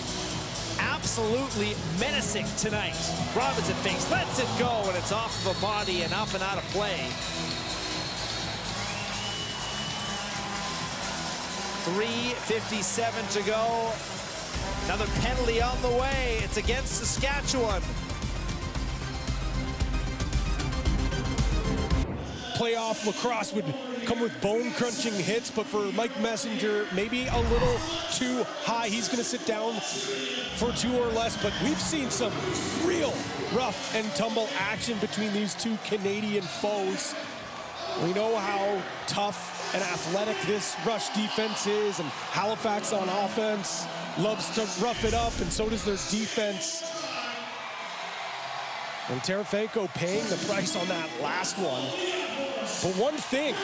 absolutely menacing tonight. Robinson fakes, lets it go, and it's off of a body and up and out of play. 3:57 to go. Another penalty on the way. It's against Saskatchewan. playoff lacrosse would come with bone-crunching hits, but for Mike Messenger, maybe a little too high. He's going to sit down for 2 or less, but we've seen some real rough and tumble action between these two Canadian foes. We know how tough and athletic this Rush defense is, and Halifax on offense loves to rough it up, and so does their defense. And Terefenko paying the price on that last one. But one thing,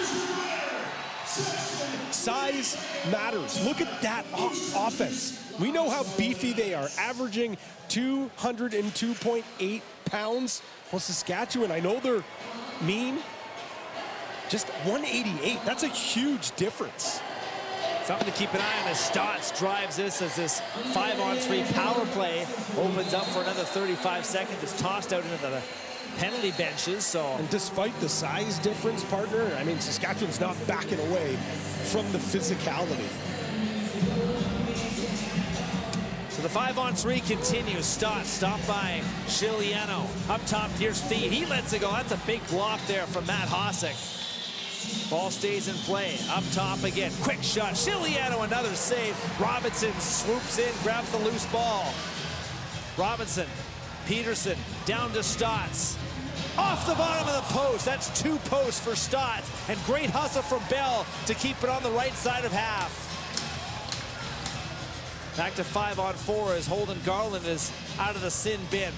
size matters. Look at that offense. We know how beefy they are, averaging 202.8 pounds. Well, Saskatchewan, I know they're mean, just 188. That's a huge difference. Something to keep an eye on as Stotts drives this as this 5-on-3 power play opens up for another 35 seconds. It's tossed out into the penalty benches. So, and despite the size difference, partner, I mean, Saskatchewan's not backing away from the physicality. So the 5-on-3 continues. Stotts stopped by Chiliano. Up top, here's Thede. He lets it go. That's a big block there from Matt Hosick. Ball stays in play. Up top again. Quick shot. Chiliano, another save. Robinson swoops in, grabs the loose ball. Robinson, Peterson, down to Stotts. Off the bottom of the post. That's 2 posts for Stotts. And great hustle from Bell to keep it on the right side of half. Back to 5-on-4 as Holden Garland is out of the sin bin.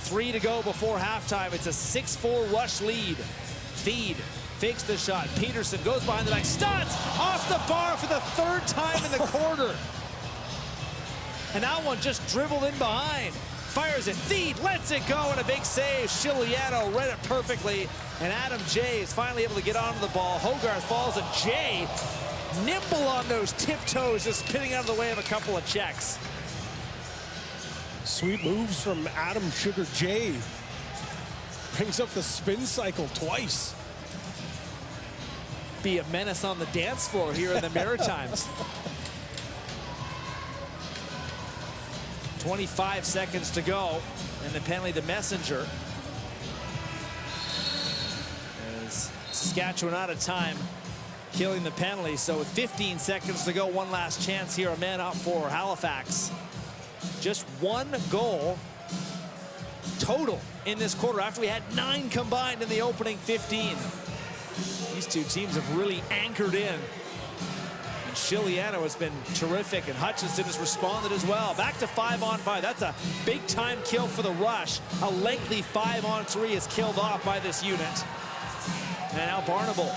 3 to go before halftime. It's a 6-4 Rush lead. Thede fakes the shot. Peterson goes behind the back. Stotts off the bar for the 3rd time in the quarter. And that one just dribbled in behind. Fires it. Thede lets it go, and a big save. Chiliano read it perfectly. And Adam Jay is finally able to get onto the ball. Hogarth falls, and Jay nimble on those tiptoes, just spinning out of the way of a couple of checks. Sweet moves from Adam Sugar Jay. Brings up the spin cycle twice. Be a menace on the dance floor here in the Maritimes. 25 seconds to go, and the penalty to Messenger. As Saskatchewan out of time, killing the penalty. So with 15 seconds to go, one last chance here. A man up for Halifax. Just 1 goal total in this quarter after we had 9 combined in the opening 15. These two teams have really anchored in. And Chiliano has been terrific, and Hutchinson has responded as well. Back to 5-on-5. That's a big-time kill for the Rush. A lengthy 5-on-3 is killed off by this unit. And now Barnable.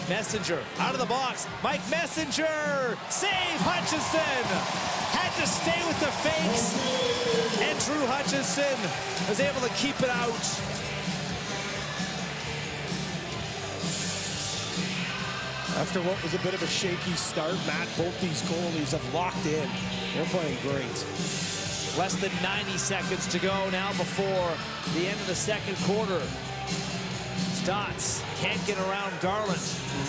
Messenger out of the box. Mike Messenger! Save Hutchinson! Had to stay with the fakes. And Drew Hutchinson was able to keep it out. After what was a bit of a shaky start, Matt, both these goalies have locked in. They're playing great. Less than 90 seconds to go now before the end of the second quarter. Stotts can't get around Garland.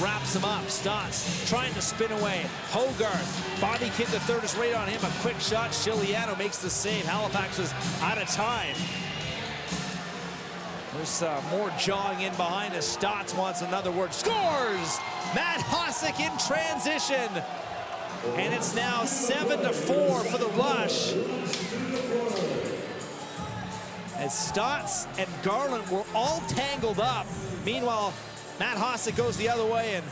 Wraps him up. Stotts trying to spin away. Hogarth, body kick to third is right on him. A quick shot. Chiliano makes the save. Halifax is out of time. There's more jawing in behind as Stotts wants another word. Scores! Matt Hosick in transition. And it's now 7-4 for the Rush. As Stotts and Garland were all tangled up. Meanwhile, Matt Hosick goes the other way and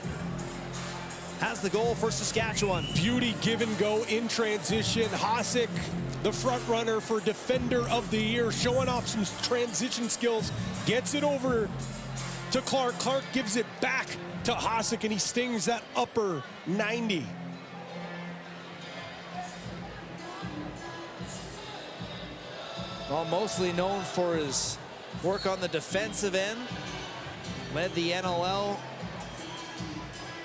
has the goal for Saskatchewan. Beauty give and go in transition. Hosick, the front runner for Defender of the Year, showing off some transition skills. Gets it over to Clark. Clark gives it back to Hosick, and he stings that upper 90. Well, mostly known for his work on the defensive end. Led the NLL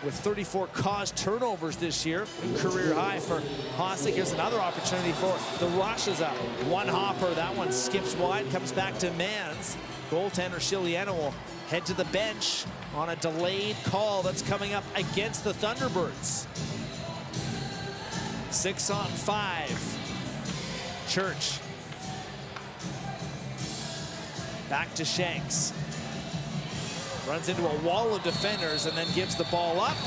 with 34 caused turnovers this year. A career high for Hosick. Here's another opportunity for the Rush. Is a one hopper. That one skips wide, comes back to Mans. Goaltender Chiliano will head to the bench on a delayed call that's coming up against the Thunderbirds. 6-on-5. Church. Back to Shanks. Runs into a wall of defenders and then gives the ball up.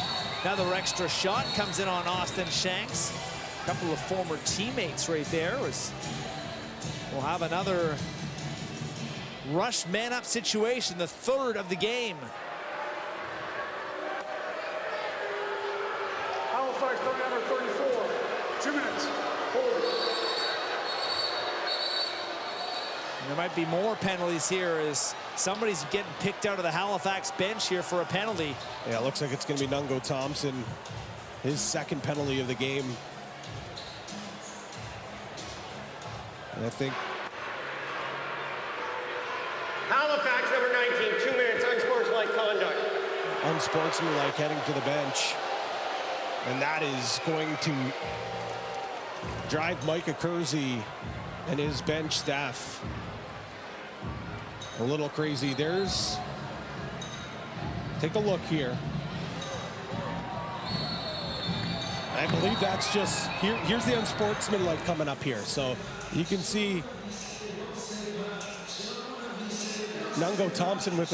Another extra shot comes in on Austin Shanks. A couple of former teammates right there. We'll have another rush man-up situation, the third of the game. Halifax, number 34. 2 minutes. Hold. There might be more penalties here as somebody's getting picked out of the Halifax bench here for a penalty. Yeah, it looks like it's going to be Nungo Thompson, his second penalty of the game. And I think Halifax, number 19. 2 minutes. Unsportsmanlike conduct. unsportsmanlike heading to the bench. And that is going to drive Micah Kersey and his bench staff a little crazy. Take a look here. I believe that's just, here's the unsportsmanlike coming up here. So you can see Nungo Thompson with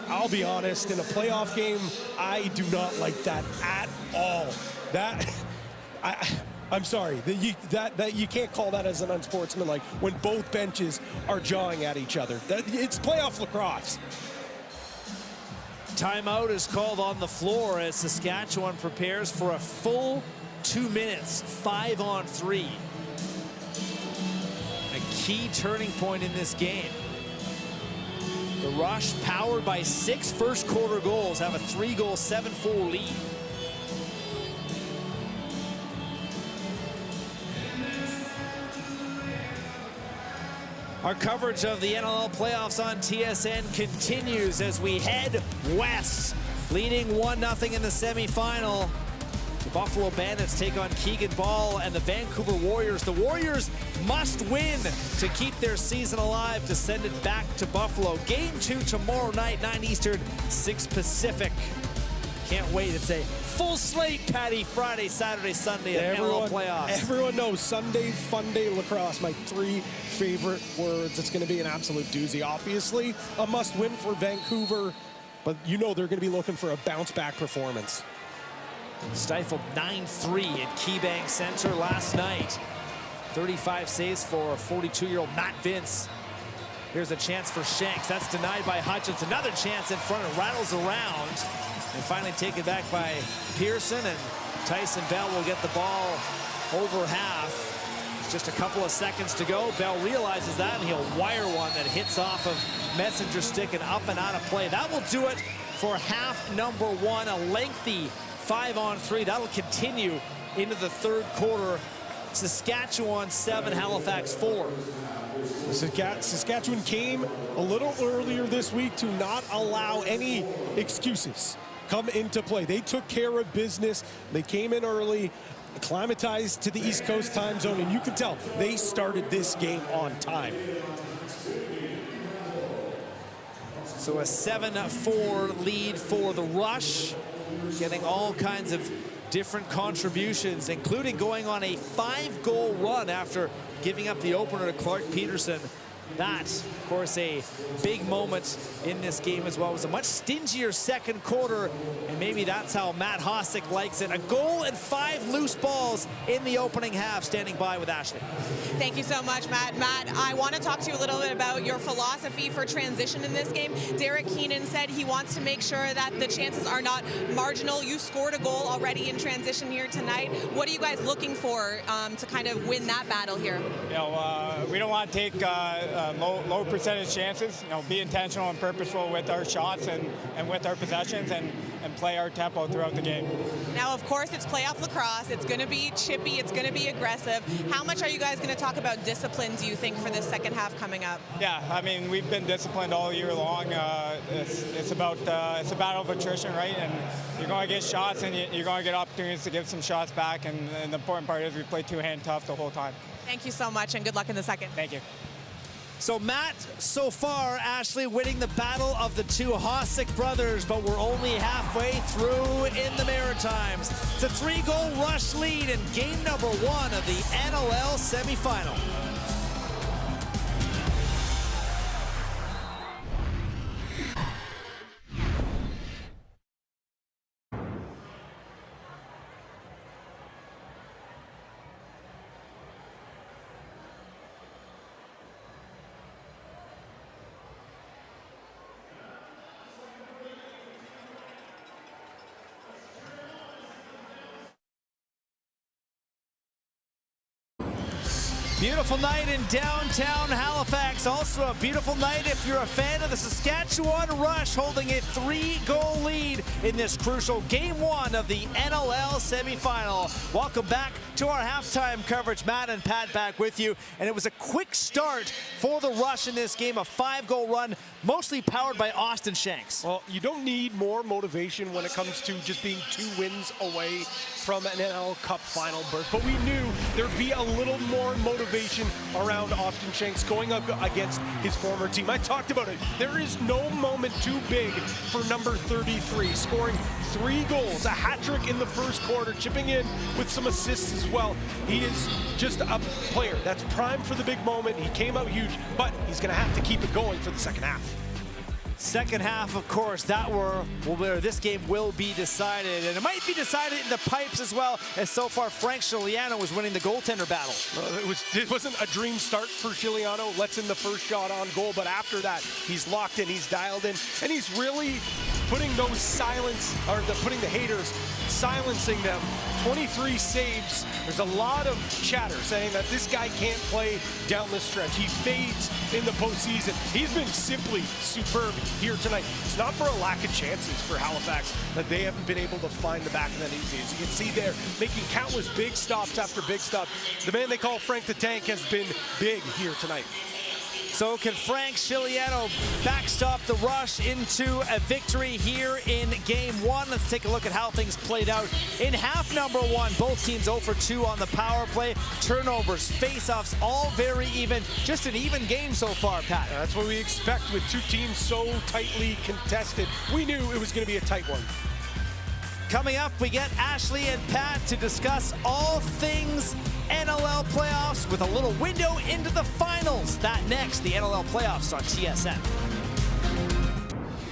I'll be honest, in a playoff game, I do not like that at all. I'm sorry, that you can't call that as an unsportsmanlike when both benches are jawing at each other. It's playoff lacrosse. Timeout is called on the floor as Saskatchewan prepares for a full 2 minutes, 5-on-3. A key turning point in this game. The Rush, powered by 6 first quarter goals, have a 3-goal, 7-4 lead. Our coverage of the NLL playoffs on TSN continues as we head west, leading 1-0 in the semifinal. The Buffalo Bandits take on Keegan Ball and the Vancouver Warriors. The Warriors must win to keep their season alive to send it back to Buffalo. Game 2 tomorrow night, 9 Eastern, 6 Pacific. Can't wait. It's a full slate, Patty, Friday, Saturday, Sunday at NLL playoffs. Everyone knows Sunday Fun Day Lacrosse, my 3 favorite words. It's going to be an absolute doozy. Obviously, a must-win for Vancouver, but you know they're going to be looking for a bounce-back performance. Stifled 9-3 at KeyBank Center last night. 35 saves for 42-year-old Matt Vince. Here's a chance for Shanks. That's denied by Hutchins. Another chance in front. It rattles around. And finally taken back by Pearson, and Tyson Bell will get the ball over half. Just a couple of seconds to go. Bell realizes that, and he'll wire one that hits off of Messenger stick and up and out of play. That will do it for half number 1, a lengthy 5-on-3. That'll continue into the third quarter. Saskatchewan 7, Halifax 4. Saskatchewan came a little earlier this week to not allow any excuses come into play. They took care of business. They came in early, acclimatized to the East Coast time zone, and you can tell they started this game on time. So a 7-4 lead for the Rush, getting all kinds of different contributions, including going on a 5-goal run after giving up the opener to Clark Peterson. That, of course, a big moment in this game as well. It was a much stingier second quarter, and maybe that's how Matt Hossack likes it. A goal and 5 loose balls in the opening half. Standing by with Ashley. Thank you so much, Matt. Matt, I want to talk to you a little bit about your philosophy for transition in this game. Derek Keenan said he wants to make sure that the chances are not marginal. You scored a goal already in transition here tonight. What are you guys looking for to kind of win that battle here? You know, we don't want to take low percentage chances. You know, be intentional and purposeful with our shots and with our possessions and play our tempo throughout the game. Now, of course, it's playoff lacrosse. It's going to be chippy. It's going to be aggressive. How much are you guys going to talk about discipline, do you think, for this second half coming up? Yeah, I mean, we've been disciplined all year long. It's about it's a battle of attrition, right? And you're going to get shots, and you're going to get opportunities to give some shots back. And the important part is we play two-hand tough the whole time. Thank you so much, and good luck in the second. Thank you. So Matt, so far, Ashley winning the battle of the 2 Hossack brothers, but we're only halfway through in the Maritimes. It's a 3-goal Rush lead in game number 1 of the NLL semifinal. Beautiful night in downtown Halifax. Also a beautiful night if you're a fan of the Saskatchewan Rush, holding a 3-goal lead in this crucial Game 1 of the NLL semifinal. Welcome back to our halftime coverage. Matt and Pat back with you. And it was a quick start for the Rush in this game, a 5-goal run, mostly powered by Austin Shanks. Well, you don't need more motivation when it comes to just being 2 wins away from an NL Cup final berth, but we knew there'd be a little more motivation around Austin Shanks going up against his former team. I talked about it. There is no moment too big for number 33, scoring 3 goals, a hat trick in the first quarter, chipping in with some assists as well. He is just a player that's primed for the big moment. He came out huge, but he's going to have to keep it going for the second half. Second half, of course, where this game will be decided. And it might be decided in the pipes as well, as so far Frank Chiliano was winning the goaltender battle. It wasn't a dream start for Chiliano. Lets in the first shot on goal, but after that, he's locked in, he's dialed in, and he's really putting those putting the haters, silencing them. 23 saves. There's a lot of chatter saying that this guy can't play down the stretch. He fades in the postseason. He's been simply superb here tonight. It's not for a lack of chances for Halifax that they haven't been able to find the back of that easy. As you can see there, making countless big stops after big stop. The man they call Frank the Tank has been big here tonight. So can Frank Chiliano backstop the Rush into a victory here in Game 1? Let's take a look at how things played out in half number 1. Both teams 0 for 2 on the power play. Turnovers, face-offs, all very even. Just an even game so far, Pat. That's what we expect with 2 teams so tightly contested. We knew it was going to be a tight one. Coming up, we get Ashley and Pat to discuss all things NLL playoffs with a little window into the finals. That next, the NLL playoffs on TSN.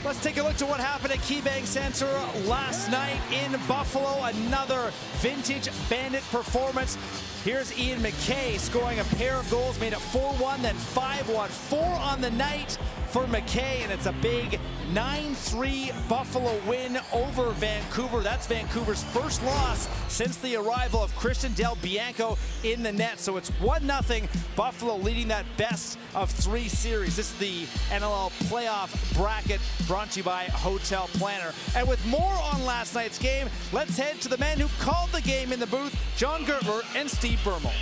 Let's take a look to what happened at KeyBank Center last night in Buffalo. Another vintage Bandit performance. Here's Ian McKay scoring a pair of goals, made it 4-1, then 5-1. 4 on the night for McKay, and it's a big 9-3 Buffalo win over Vancouver. That's Vancouver's first loss since the arrival of Christian Del Bianco in the net. So it's 1-0, Buffalo leading that best of 3 series. This is the NLL playoff bracket brought to you by Hotel Planner. And with more on last night's game, let's head to the men who called the game in the booth, John Gertler and Steve Bermel.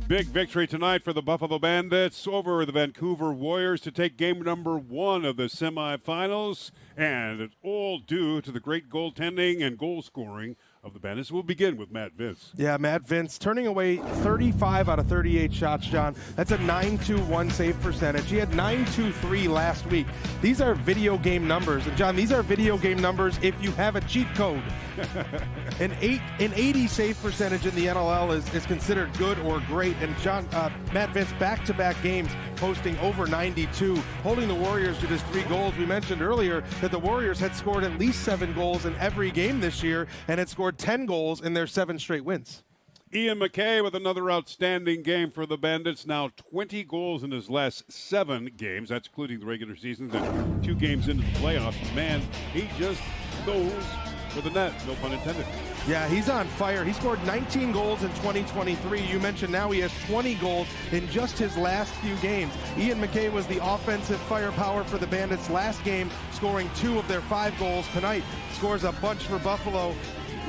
Big victory tonight for the Buffalo Bandits over the Vancouver Warriors to take game number 1 of the semifinals. And it's all due to the great goaltending and goal scoring of the Bandits. We'll begin with Matt Vince. Yeah, Matt Vince turning away 35 out of 38 shots, John. That's a 9.21 save percentage. He had 9.23 last week. These are video game numbers. And, John, these are video game numbers if you have a cheat code. An 80 save percentage in the NLL is considered good or great. And, John, Matt Vince, back-to-back games posting over 92, holding the Warriors to just 3 goals. We mentioned earlier that the Warriors had scored at least 7 goals in every game this year and had scored 10 goals in their 7 straight wins. Ian McKay with another outstanding game for the Bandits. Now 20 goals in his last 7 games. That's including the regular season and 2 games into the playoffs. Man, he just goes for the net. No pun intended. Yeah, he's on fire. He scored 19 goals in 2023. You mentioned now he has 20 goals in just his last few games. Ian McKay was the offensive firepower for the Bandits last game, scoring 2 of their 5 goals tonight. Scores a bunch for Buffalo,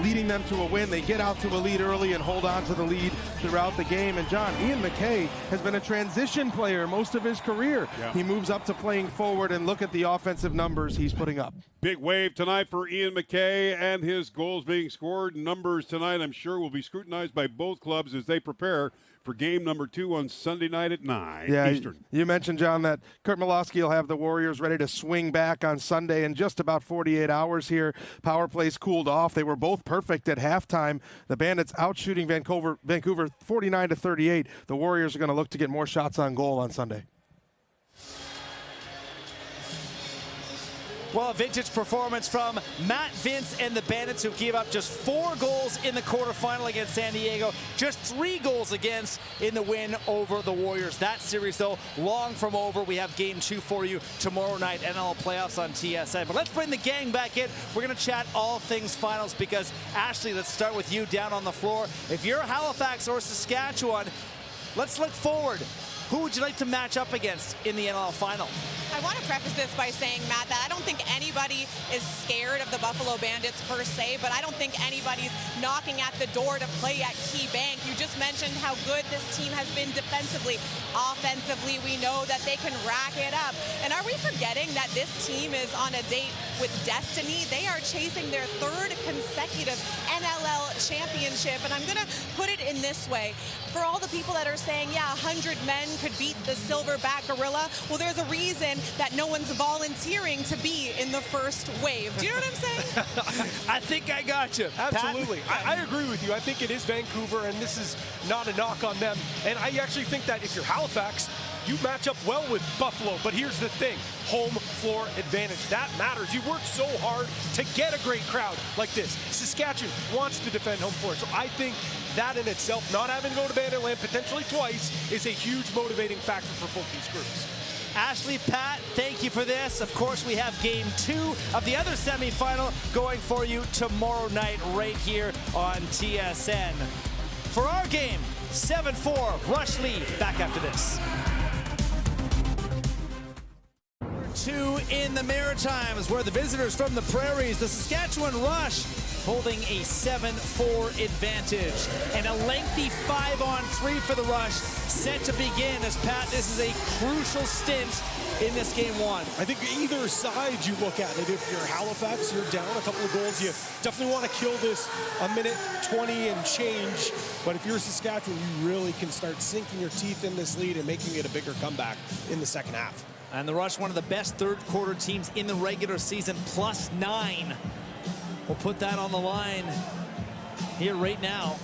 leading them to a win. They get out to a lead early and hold on to the lead throughout the game. And, John, Ian McKay has been a transition player most of his career. Yeah. He moves up to playing forward, and look at the offensive numbers he's putting up. Big wave tonight for Ian McKay and his goals being scored. Numbers tonight, I'm sure, will be scrutinized by both clubs as they prepare for game number 2 on Sunday night at 9 Eastern. You mentioned, John, that Kurt Milosky will have the Warriors ready to swing back on Sunday in just about 48 hours here. Power plays cooled off. They were both perfect at halftime. The Bandits out shooting Vancouver 49-38. The Warriors are going to look to get more shots on goal on Sunday. Well, a vintage performance from Matt Vince and the Bandits, who gave up just 4 goals in the quarterfinal against San Diego, just 3 goals against in the win over the Warriors. That series, though, long from over. We have game 2 for you tomorrow night, NLL playoffs on TSN. But let's bring the gang back in. We're going to chat all things finals because, Ashley, let's start with you down on the floor. If you're Halifax or Saskatchewan, let's look forward. Who would you like to match up against in the NLL final? I want to preface this by saying, Matt, that I don't think anybody is scared of the Buffalo Bandits per se, but I don't think anybody's knocking at the door to play at Key Bank. You just mentioned how good this team has been defensively. Offensively, we know that they can rack it up. And are we forgetting that this team is on a date with destiny? They are chasing their 3rd consecutive NLL championship. And I'm going to put it in this way. For all the people that are saying, yeah, 100 men could beat the Silverback Gorilla, well, there's a reason that no one's volunteering to be in the first wave. Do you know what I'm saying? I think I got you. Absolutely. I agree with you. I think it is Vancouver, and this is not a knock on them. And I actually think that if you're Halifax, you match up well with Buffalo. But here's the thing, home floor advantage. That matters. You work so hard to get a great crowd like this. Saskatchewan wants to defend home floor. So I think that in itself, not having to go to Banditland potentially twice, is a huge motivating factor for both these groups. Ashley, Pat, thank you for this. Of course, we have game 2 of the other semifinal going for you tomorrow night right here on TSN. For our game, 7-4, Rush lead. Back after this. 2 in the Maritimes, where the visitors from the Prairies, the Saskatchewan Rush, holding a 7-4 advantage. And a lengthy 5-on-3 for the Rush set to begin as, Pat, this is a crucial stint in this game 1. I think either side you look at it. If you're Halifax, you're down a couple of goals. You definitely want to kill this a minute 20 and change. But if you're Saskatchewan, you really can start sinking your teeth in this lead and making it a bigger comeback in the second half. And the Rush, one of the best third-quarter teams in the regular season, +9. We'll put that on the line here right now.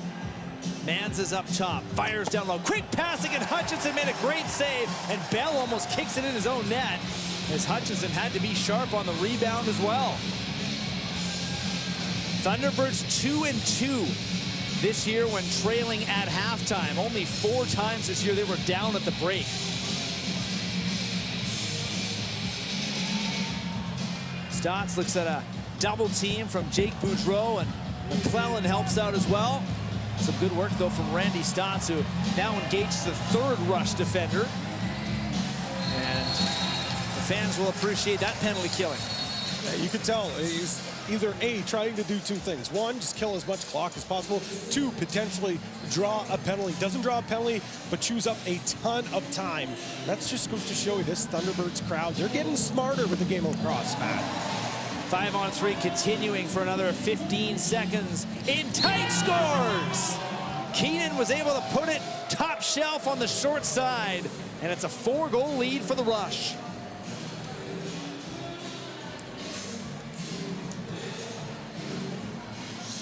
Mans is up top, fires down low. Quick passing, and Hutchinson made a great save, and Bell almost kicks it in his own net, as Hutchinson had to be sharp on the rebound as well. Thunderbirds 2-2 this year when trailing at halftime. Only 4 times this year they were down at the break. Stotts looks at a double team from Jake Boudreau, and McClellan helps out as well. Some good work, though, from Randy Stotts, who now engages the 3rd Rush defender. And the fans will appreciate that penalty killing. Yeah, you can tell he's either A, trying to do 2 things. 1, just kill as much clock as possible. 2, potentially draw a penalty. Doesn't draw a penalty, but chews up a ton of time. That just goes to show you this Thunderbirds crowd, they're getting smarter with the game of lacrosse, Matt. 5-on-3 continuing for another 15 seconds. In tight scores! Keenan was able to put it top shelf on the short side, and it's a 4-goal lead for the Rush.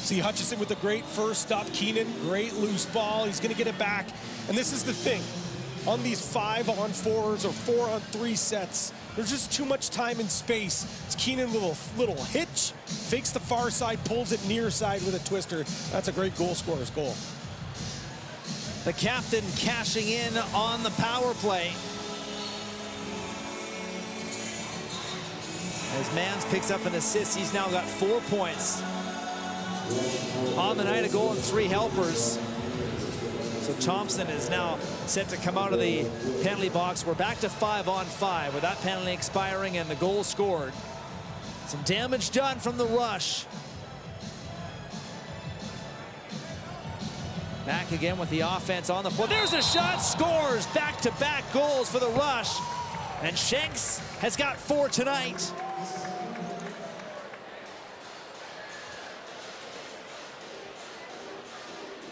See Hutchinson with a great first stop. Keenan, great loose ball. He's going to get it back. And this is the thing. On these 5-on-4s or 4-on-3 sets, there's just too much time and space. It's Keenan with a little hitch, fakes the far side, pulls it near side with a twister. That's a great goal scorer's goal. The captain cashing in on the power play. As Mans picks up an assist, he's now got 4 points. On the night, a goal and 3 helpers. So Thompson is now set to come out of the penalty box. We're back to 5-on-5 with that penalty expiring and the goal scored. Some damage done from the Rush. Back again with the offense on the floor. There's a shot, scores, back-to-back goals for the Rush. And Shanks has got 4 tonight.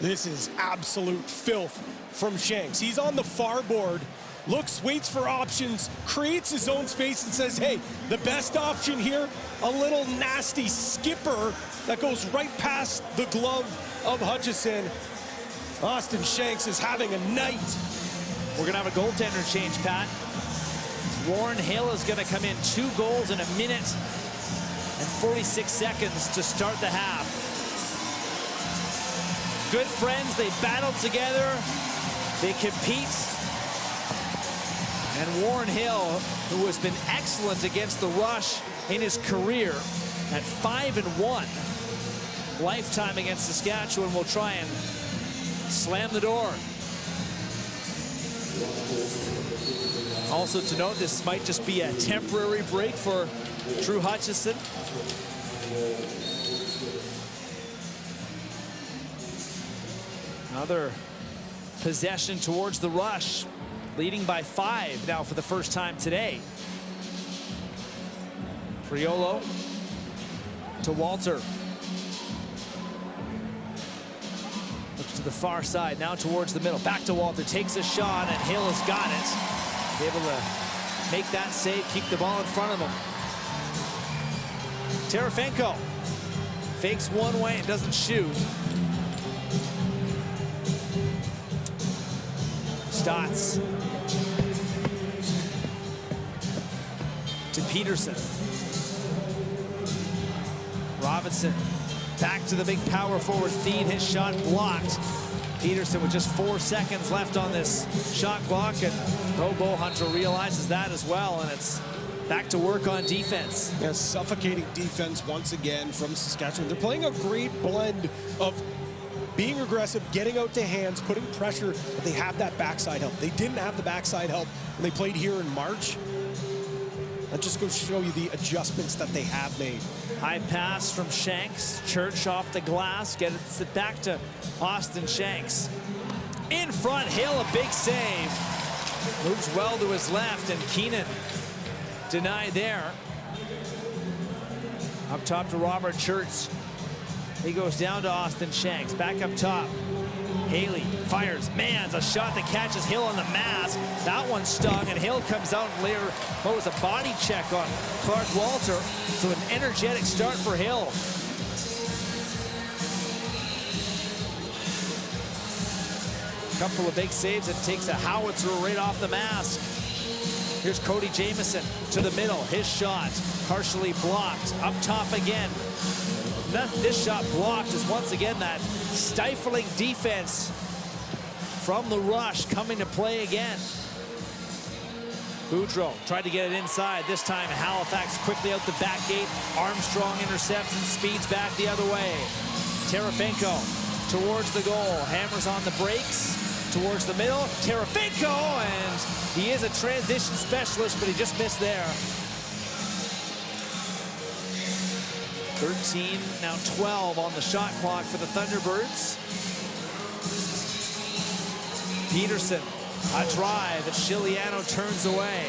This is absolute filth from Shanks. He's on the far board, looks, waits for options, creates his own space and says, hey, the best option here, a little nasty skipper that goes right past the glove of Hutchison. Austin Shanks is having a night. We're gonna have a goaltender change, Pat. Warren Hill is gonna come in, 2 goals in a minute and 46 seconds to start the half. Good friends, they battle together, they compete. And Warren Hill, who has been excellent against the rush in his career at 5-1 lifetime against Saskatchewan, will try and slam the door. Also to note, this might just be a temporary break for Drew Hutchison. Another possession towards the rush, leading by 5 now for the first time today. Priolo to Walter. Looks to the far side, now towards the middle. Back to Walter, takes a shot, and Hill has got it. Able to make that save, keep the ball in front of him. Terefenko fakes one way and doesn't shoot. Stotts to Peterson. Robinson back to the big power forward feed. His shot blocked. Peterson with just 4 seconds left on this shot clock, and Robo Hunter realizes that as well, and it's back to work on defense. Yeah, suffocating defense once again from Saskatchewan. They're playing a great blend of being aggressive, getting out to hands, putting pressure, but they have that backside help. They didn't have the backside help when they played here in March. That just goes to show you the adjustments that they have made. High pass from Shanks. Church off the glass. Gets it back to Austin Shanks. In front, Hill, a big save. Moves well to his left, and Keenan denied there. Up top to Robert Church. He goes down to Austin Shanks. Back up top. Haley fires. Mans, a shot that catches Hill on the mask. That one stung, and Hill comes out and later, what was a body check on Clark Walter. So an energetic start for Hill. Couple of big saves. It takes a howitzer right off the mask. Here's Cody Jamieson to the middle. His shot partially blocked. Up top again. This shot blocked is once again that stifling defense from the rush coming to play again. Boudreau tried to get it inside. This time Halifax quickly out the back gate. Armstrong intercepts and speeds back the other way. Terefenko towards the goal. Hammers on the brakes towards the middle. Terefenko, and he is a transition specialist, but he just missed there. 13, now 12 on the shot clock for the Thunderbirds. Peterson, a drive that Chiliano turns away.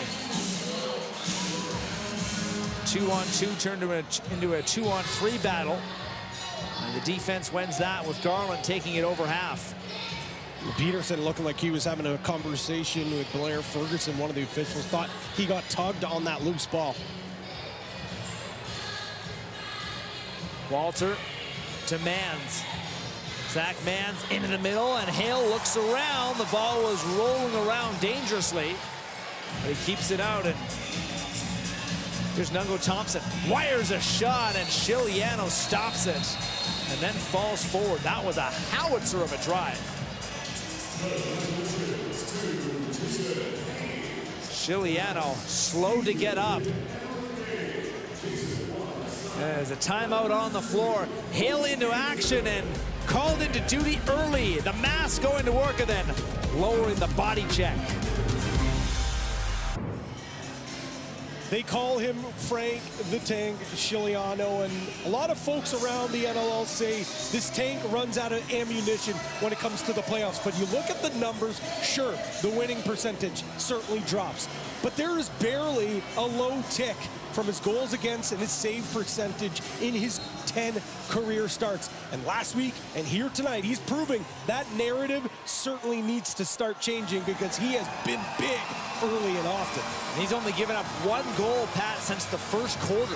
2-on-2 turned into a 2-on-3 battle. And the defense wins that with Garland taking it over half. Peterson looking like he was having a conversation with Blair Ferguson. One of the officials thought he got tugged on that loose ball. Walter to Mans. Zach Mans into the middle, and Hale looks around. The ball was rolling around dangerously, but he keeps it out, and here's Nungo Thompson. Wires a shot, and Chiliano stops it, and then falls forward. That was a howitzer of a drive. Chiliano slow to get up. There's a timeout on the floor. Hale into action and called into duty early. The mask going to work, and then lowering the body check. They call him Frank the Tank Chiliano, and a lot of folks around the NLL say this tank runs out of ammunition when it comes to the playoffs. But you look at the numbers, sure, the winning percentage certainly drops, but there is barely a low tick from his goals against and his save percentage in his 10 career starts. And last week and here tonight, he's proving that narrative certainly needs to start changing, because he has been big early and often. And he's only given up 1 goal, Pat, since the first quarter.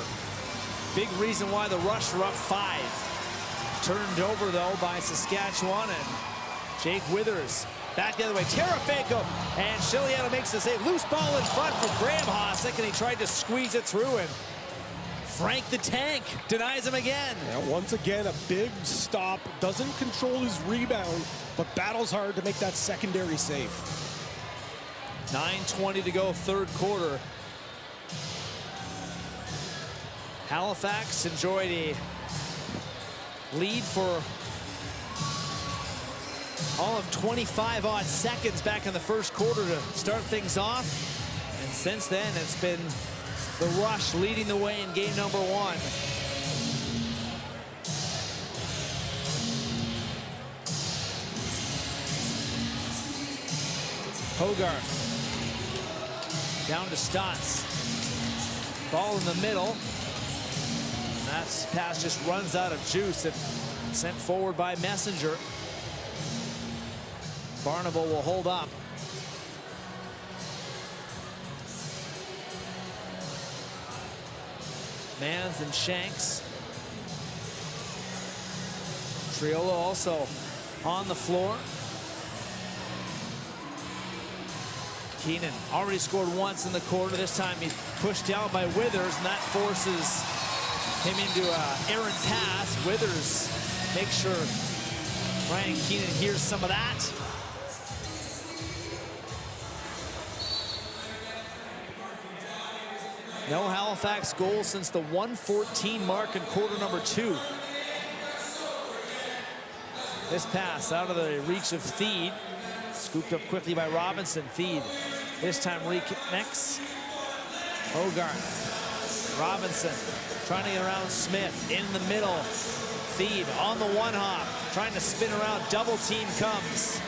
Big reason why the Rush are up 5. Turned over, though, by Saskatchewan, and Jake Withers back the other way. Terefenko, and Chiliano makes the save. Loose ball in front from Graham Hossack, and he tried to squeeze it through and Frank the Tank denies him again. Yeah, once again, a big stop. Doesn't control his rebound, but battles hard to make that secondary save. 9:20 to go, third quarter. Halifax enjoyed a lead for all of 25 odd seconds back in the first quarter to start things off. And since then, it's been the Rush leading the way in game number 1. Hogarth down to Stotts. Ball in the middle. And that pass just runs out of juice and sent forward by Messenger. Barnable will hold up. Mans and Shanks. Triolo also on the floor. Keenan already scored once in the quarter. This time he's pushed down by Withers, and that forces him into an errant pass. Withers makes sure Ryan Keenan hears some of that. No Halifax goals since the 1:14 mark in quarter number 2. This pass out of the reach of Theed. Scooped up quickly by Robinson. Theed this time reconnects. Hogarth. Robinson trying to get around Smith in the middle. Theed on the one hop, trying to spin around. Double team comes.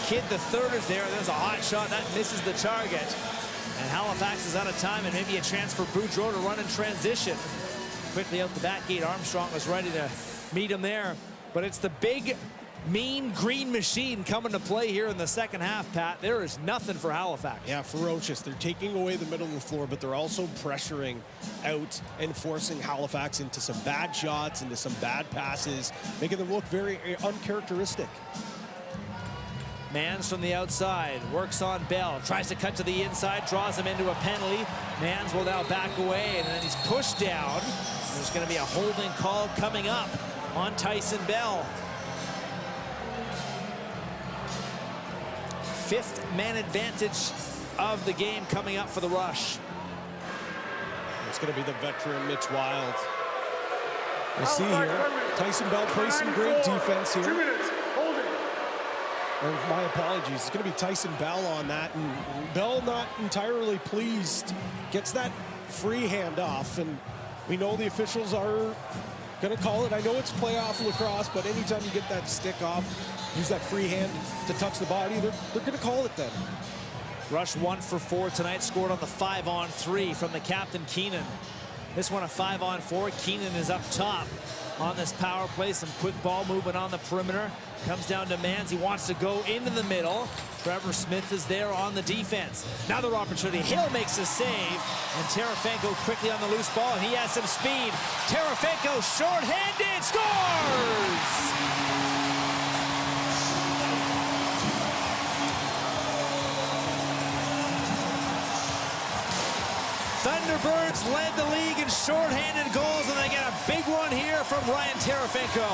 Kidd the third is there. There's a hot shot that misses the target. And Halifax is out of time, and maybe a chance for Boudreau to run in transition. Quickly out the back gate. Armstrong was ready to meet him there. But it's the big, mean green machine coming to play here in the second half, Pat. There is nothing for Halifax. Yeah, ferocious. They're taking away the middle of the floor, but they're also pressuring out and forcing Halifax into some bad shots, into some bad passes, making them look very uncharacteristic. Mans from the outside, works on Bell, tries to cut to the inside, draws him into a penalty. Mans will now back away, and then he's pushed down. There's going to be a holding call coming up on Tyson Bell. 5th man advantage of the game coming up for the Rush. It's going to be the veteran Mitch Wild. We'll see here. Tyson Bell plays some great defense here. 2 minutes. Holding. And my apologies. It's going to be Tyson Bell on that. And Bell not entirely pleased. Gets that free hand off. And we know the officials are going to call it. I know it's playoff lacrosse, but anytime you get that stick off, use that free hand to touch the body, they're going to call it then. Rush 1 for 4 tonight, scored on the 5-on-3 from the captain, Keenan. This one a 5-on-4. Keenan is up top on this power play. Some quick ball movement on the perimeter. Comes down to Mans. He wants to go into the middle. Trevor Smith is there on the defense. Another opportunity. Hill makes a save. And Terefenko quickly on the loose ball. And he has some speed. Terefenko short-handed. Scores! Thunderbirds led the league in short-handed goals, and they get a big one here from Ryan Terefenko.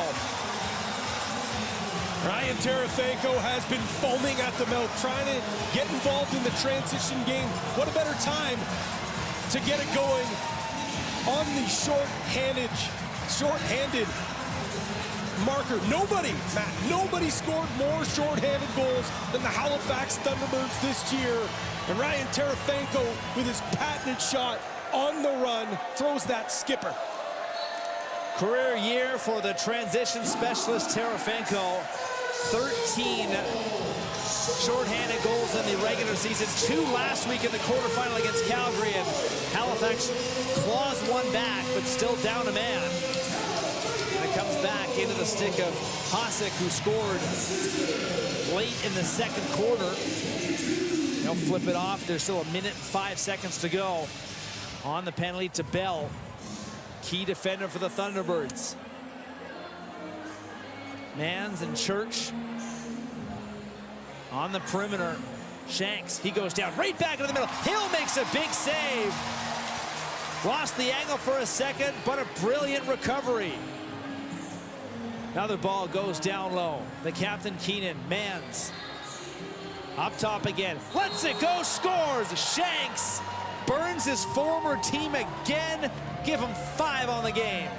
Ryan Terefenko has been foaming at the mouth, trying to get involved in the transition game. What a better time to get it going on the short-handed marker. Nobody, Matt, nobody scored more short-handed goals than the Halifax Thunderbirds this year. And Ryan Terefenko, with his patented shot on the run, throws that skipper. Career year for the transition specialist Terefenko. 13 short-handed goals in the regular season. 2 last week in the quarterfinal against Calgary. And Halifax claws one back, but still down a man. And it comes back into the stick of Hasek, who scored late in the second quarter. They'll flip it off. There's still 1 minute and 5 seconds to go on the penalty to Bell. Key defender for the Thunderbirds. Mans and Church on the perimeter. Shanks, he goes down right back into the middle. Hill makes a big save. Lost the angle for a second, but a brilliant recovery. Another ball goes down low. The captain, Keenan, Mans. Up top again. Lets it go, scores! Shanks burns his former team again. Give him 5 on the game.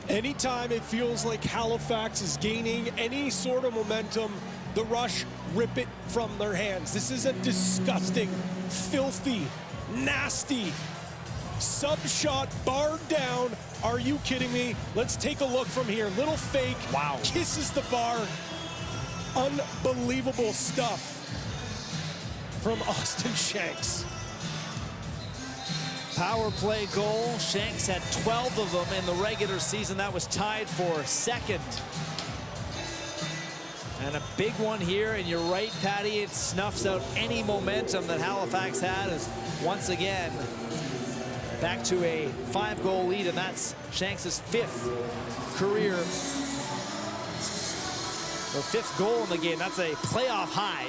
Anytime it feels like Halifax is gaining any sort of momentum, the Rush rip it from their hands. This is a disgusting, filthy, nasty sub shot, barred down. Are you kidding me? Let's take a look from here. Little fake. Wow. Kisses the bar. Unbelievable stuff from Austin Shanks. Power play goal. Shanks had 12 of them in the regular season. That was tied for second. And a big one here, and you're right, Patty, it snuffs out any momentum that Halifax had as once again back to a 5-goal lead, and that's Shanks' 5th career, or 5th goal in the game. That's a playoff high.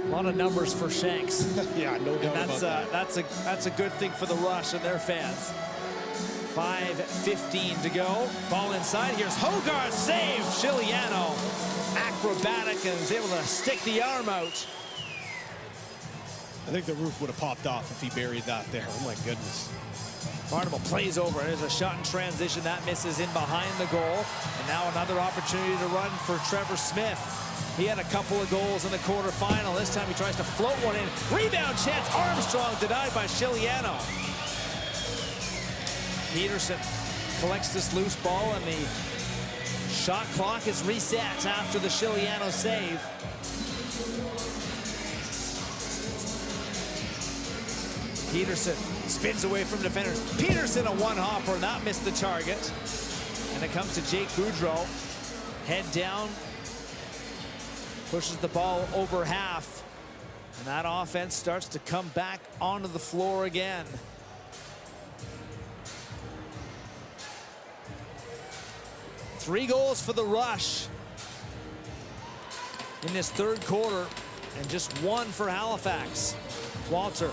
A lot of numbers for Shanks. Yeah, no doubt about that. That's a good thing for the Rush and their fans. 5:15 to go. Ball inside. Here's Hogarth. Save. Chiliano. Acrobatic and is able to stick the arm out. I think the roof would have popped off if he buried that there. Oh my goodness. Barnable plays over. There's a shot in transition. That misses in behind the goal. And now another opportunity to run for Trevor Smith. He had a couple of goals in the quarterfinal. This time he tries to float one in. Rebound chance. Armstrong denied by Chiliano. Peterson collects this loose ball, and the shot clock is reset after the Chiliano save. Peterson spins away from defenders. Peterson, a one-hopper, and that missed the target. And it comes to Jake Boudreau. Head down. Pushes the ball over half. And that offense starts to come back onto the floor again. Three goals for the Rush in this third quarter, and just one for Halifax. Walter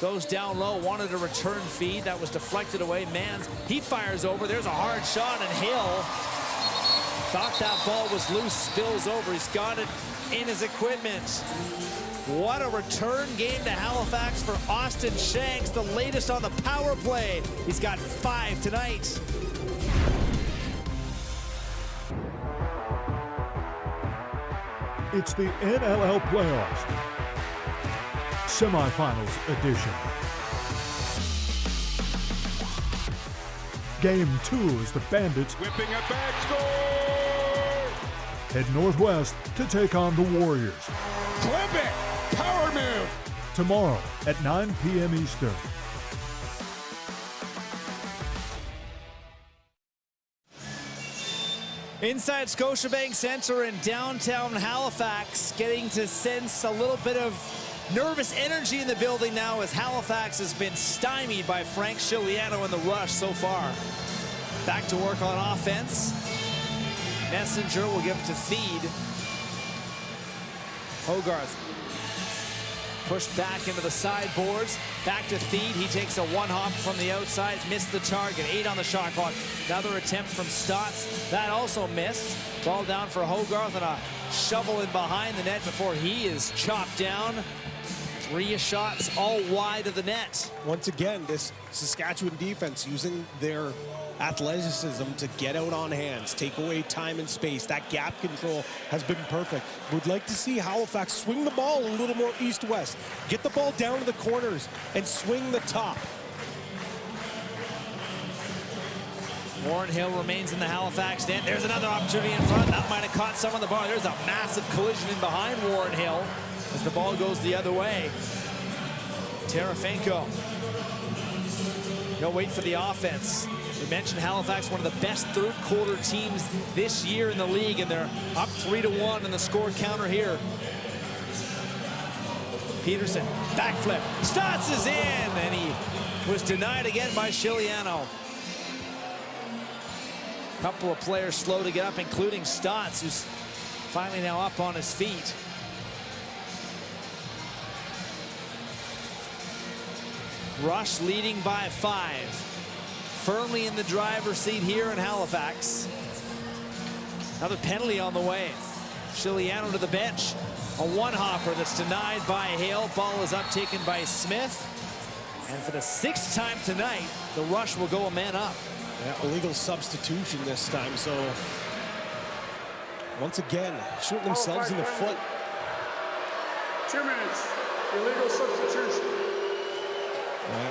goes down low, wanted a return feed. That was deflected away. Mans, he fires over. There's a hard shot, and Hill thought that ball was loose, spills over. He's got it in his equipment. What a return game to Halifax for Austin Shanks, the latest on the power play. He's got 5 tonight. It's the NLL Playoffs, semifinals edition. Game 2 is the Bandits Whipping it back, score! head northwest to take on the Warriors. Clip it! Power move! Tomorrow at 9 p.m. Eastern. Inside Scotiabank Centre in downtown Halifax, getting to sense a little bit of nervous energy in the building now as Halifax has been stymied by Frank Chiliano and the Rush so far. Back to work on offense. Messenger will give it to Theed. Hogarth pushed back into the sideboards. Back to Theed. He takes a one-hop from the outside. Missed the target. 8 on the shot clock. Another attempt from Stotts. That also missed. Ball down for Hogarth and a shovel in behind the net before he is chopped down. 3 shots all wide of the net. Once again, this Saskatchewan defense using their athleticism to get out on hands, take away time and space. That gap control has been perfect. Would like to see Halifax swing the ball a little more east-west. Get the ball down to the corners and swing the top. Warren Hill remains in the Halifax end. There's another opportunity in front. That might have caught some on the bar. There's a massive collision in behind Warren Hill as the ball goes the other way. Terefenko. No wait for the offense. We mentioned Halifax, one of the best third quarter teams this year in the league, and they're up 3-1 in the score counter here. Peterson, backflip. Stotts is in, and he was denied again by Chiliano. Couple of players slow to get up, including Stotts, who's finally now up on his feet. Rush leading by 5. Firmly in the driver's seat here in Halifax. Another penalty on the way. Chiliano to the bench. A one-hopper that's denied by Hale. Ball is up, taken by Smith. And for the 6th time tonight, the Rush will go a man up. Yeah, illegal substitution this time, so once again, shooting themselves in the foot. 2 minutes, illegal substitution.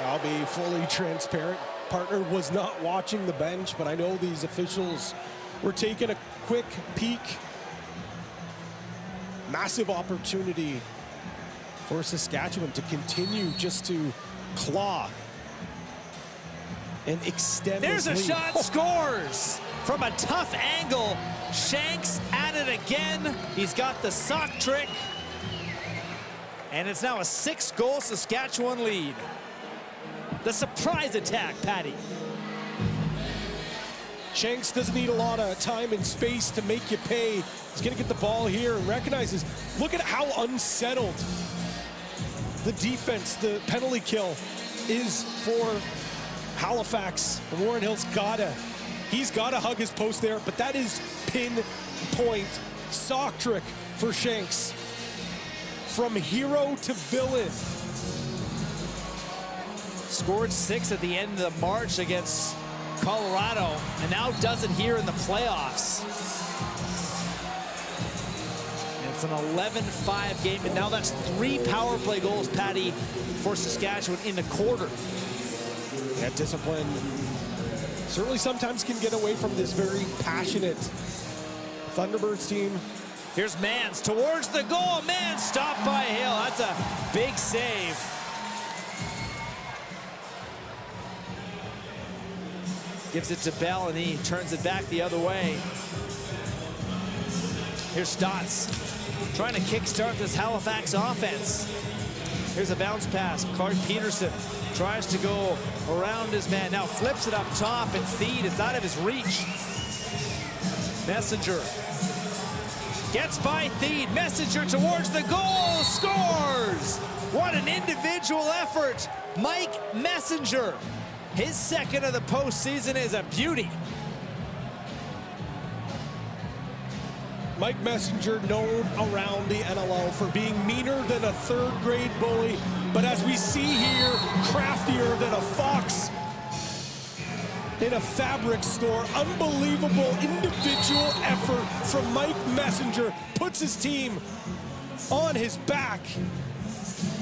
I'll be fully transparent. Partner was not watching the bench, but I know these officials were taking a quick peek. Massive opportunity for Saskatchewan to continue just to claw and extend. There's a lead. shot, scores from a tough angle. Shanks at it again. He's got the sock trick. And it's now a 6-goal Saskatchewan lead. The surprise attack, Patty. Shanks doesn't need a lot of time and space to make you pay. He's gonna get the ball here and recognizes, look at how unsettled the defense, the penalty kill is for Halifax. Warren Hill's he's gotta hug his post there, but that is pinpoint sock trick for Shanks. From hero to villain. Scored 6 at the end of March against Colorado, and now does it here in the playoffs. And it's an 11-5 game, and now that's 3 power play goals, Patty, for Saskatchewan in the quarter. That discipline certainly sometimes can get away from this very passionate Thunderbirds team. Here's Mans towards the goal. Mans stopped by Hale. That's a big save. Gives it to Bell, and he turns it back the other way. Here's Stotts trying to kickstart this Halifax offense. Here's a bounce pass. Clark Peterson tries to go around his man. Now flips it up top, and Theed is out of his reach. Messenger gets by Theed. Messenger towards the goal. Scores! What an individual effort. Mike Messenger. His 2nd of the postseason is a beauty. Mike Messenger known around the NLL for being meaner than a 3rd-grade bully, but as we see here, craftier than a fox in a fabric store. Unbelievable individual effort from Mike Messenger. Puts his team on his back.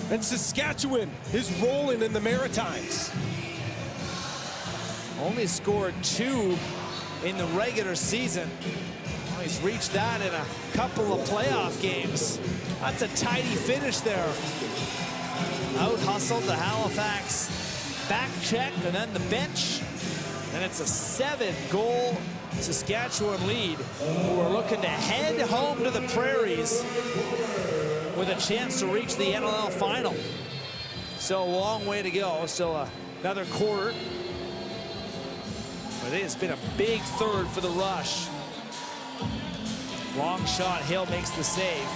And Saskatchewan is rolling in the Maritimes. Only scored 2 in the regular season. Well, he's reached that in a couple of playoff games. That's a tidy finish there. Out-hustled the Halifax back check, and then the bench. And it's a 7-goal Saskatchewan lead, who are looking to head home to the Prairies with a chance to reach the NLL final. So a long way to go. Still another quarter. But it has been a big 3rd for the Rush. Long shot, Hill makes the save.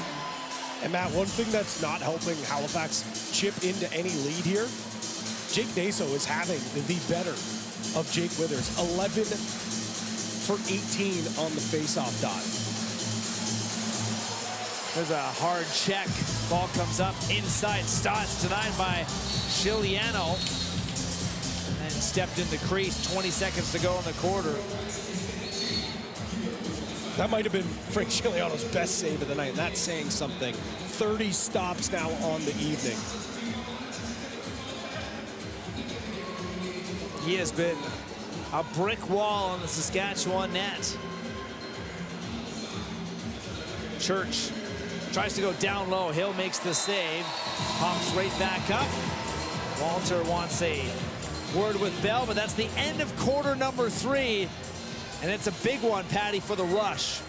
And Matt, one thing that's not helping Halifax chip into any lead here, Jake Naso is having the better of Jake Withers. 11 for 18 on the faceoff dot. There's a hard check. Ball comes up inside. Stotts denied by Chiliano. And stepped in the crease. 20 seconds to go in the quarter. That might have been Frank Chiliano's best save of the night. And that's saying something. 30 stops now on the evening. He has been a brick wall on the Saskatchewan net. Church tries to go down low. Hill makes the save. Pops right back up. Walter wants a word with Bell, but that's the end of quarter number 3. And it's a big one, Patty, for the Rush.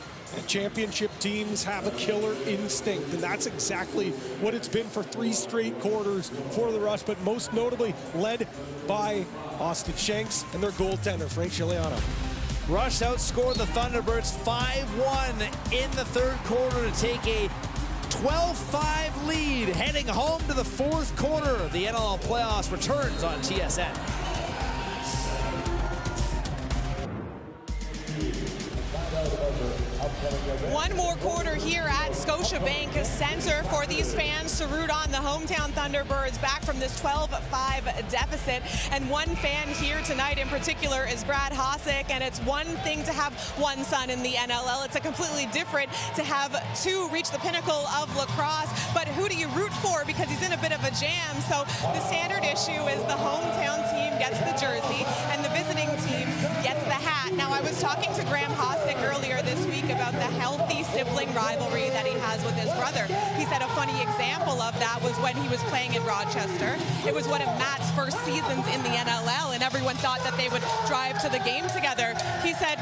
Championship teams have a killer instinct, and that's exactly what it's been for 3 straight quarters for the Rush, but most notably led by Austin Shanks and their goaltender, Frank Chiliano. Rush outscored the Thunderbirds 5-1 in the third quarter to take a 12-5 lead, heading home to the fourth quarter. The NLL playoffs returns on TSN. One more quarter here at Scotiabank Center for these fans to root on the hometown Thunderbirds back from this 12-5 deficit. And one fan here tonight in particular is Brad Hosick, and it's one thing to have one son in the NLL. It's a completely different to have two reach the pinnacle of lacrosse. But who do you root for? Because he's in a bit of a jam. So the standard issue is the hometown team gets the jersey and the visiting team gets the hat. Now, I was talking to Graham Hosick earlier this week about the healthy sibling rivalry that he has with his brother. He said a funny example of that was when he was playing in Rochester. It was one of Matt's first seasons in the NLL, and everyone thought that they would drive to the game together. He said,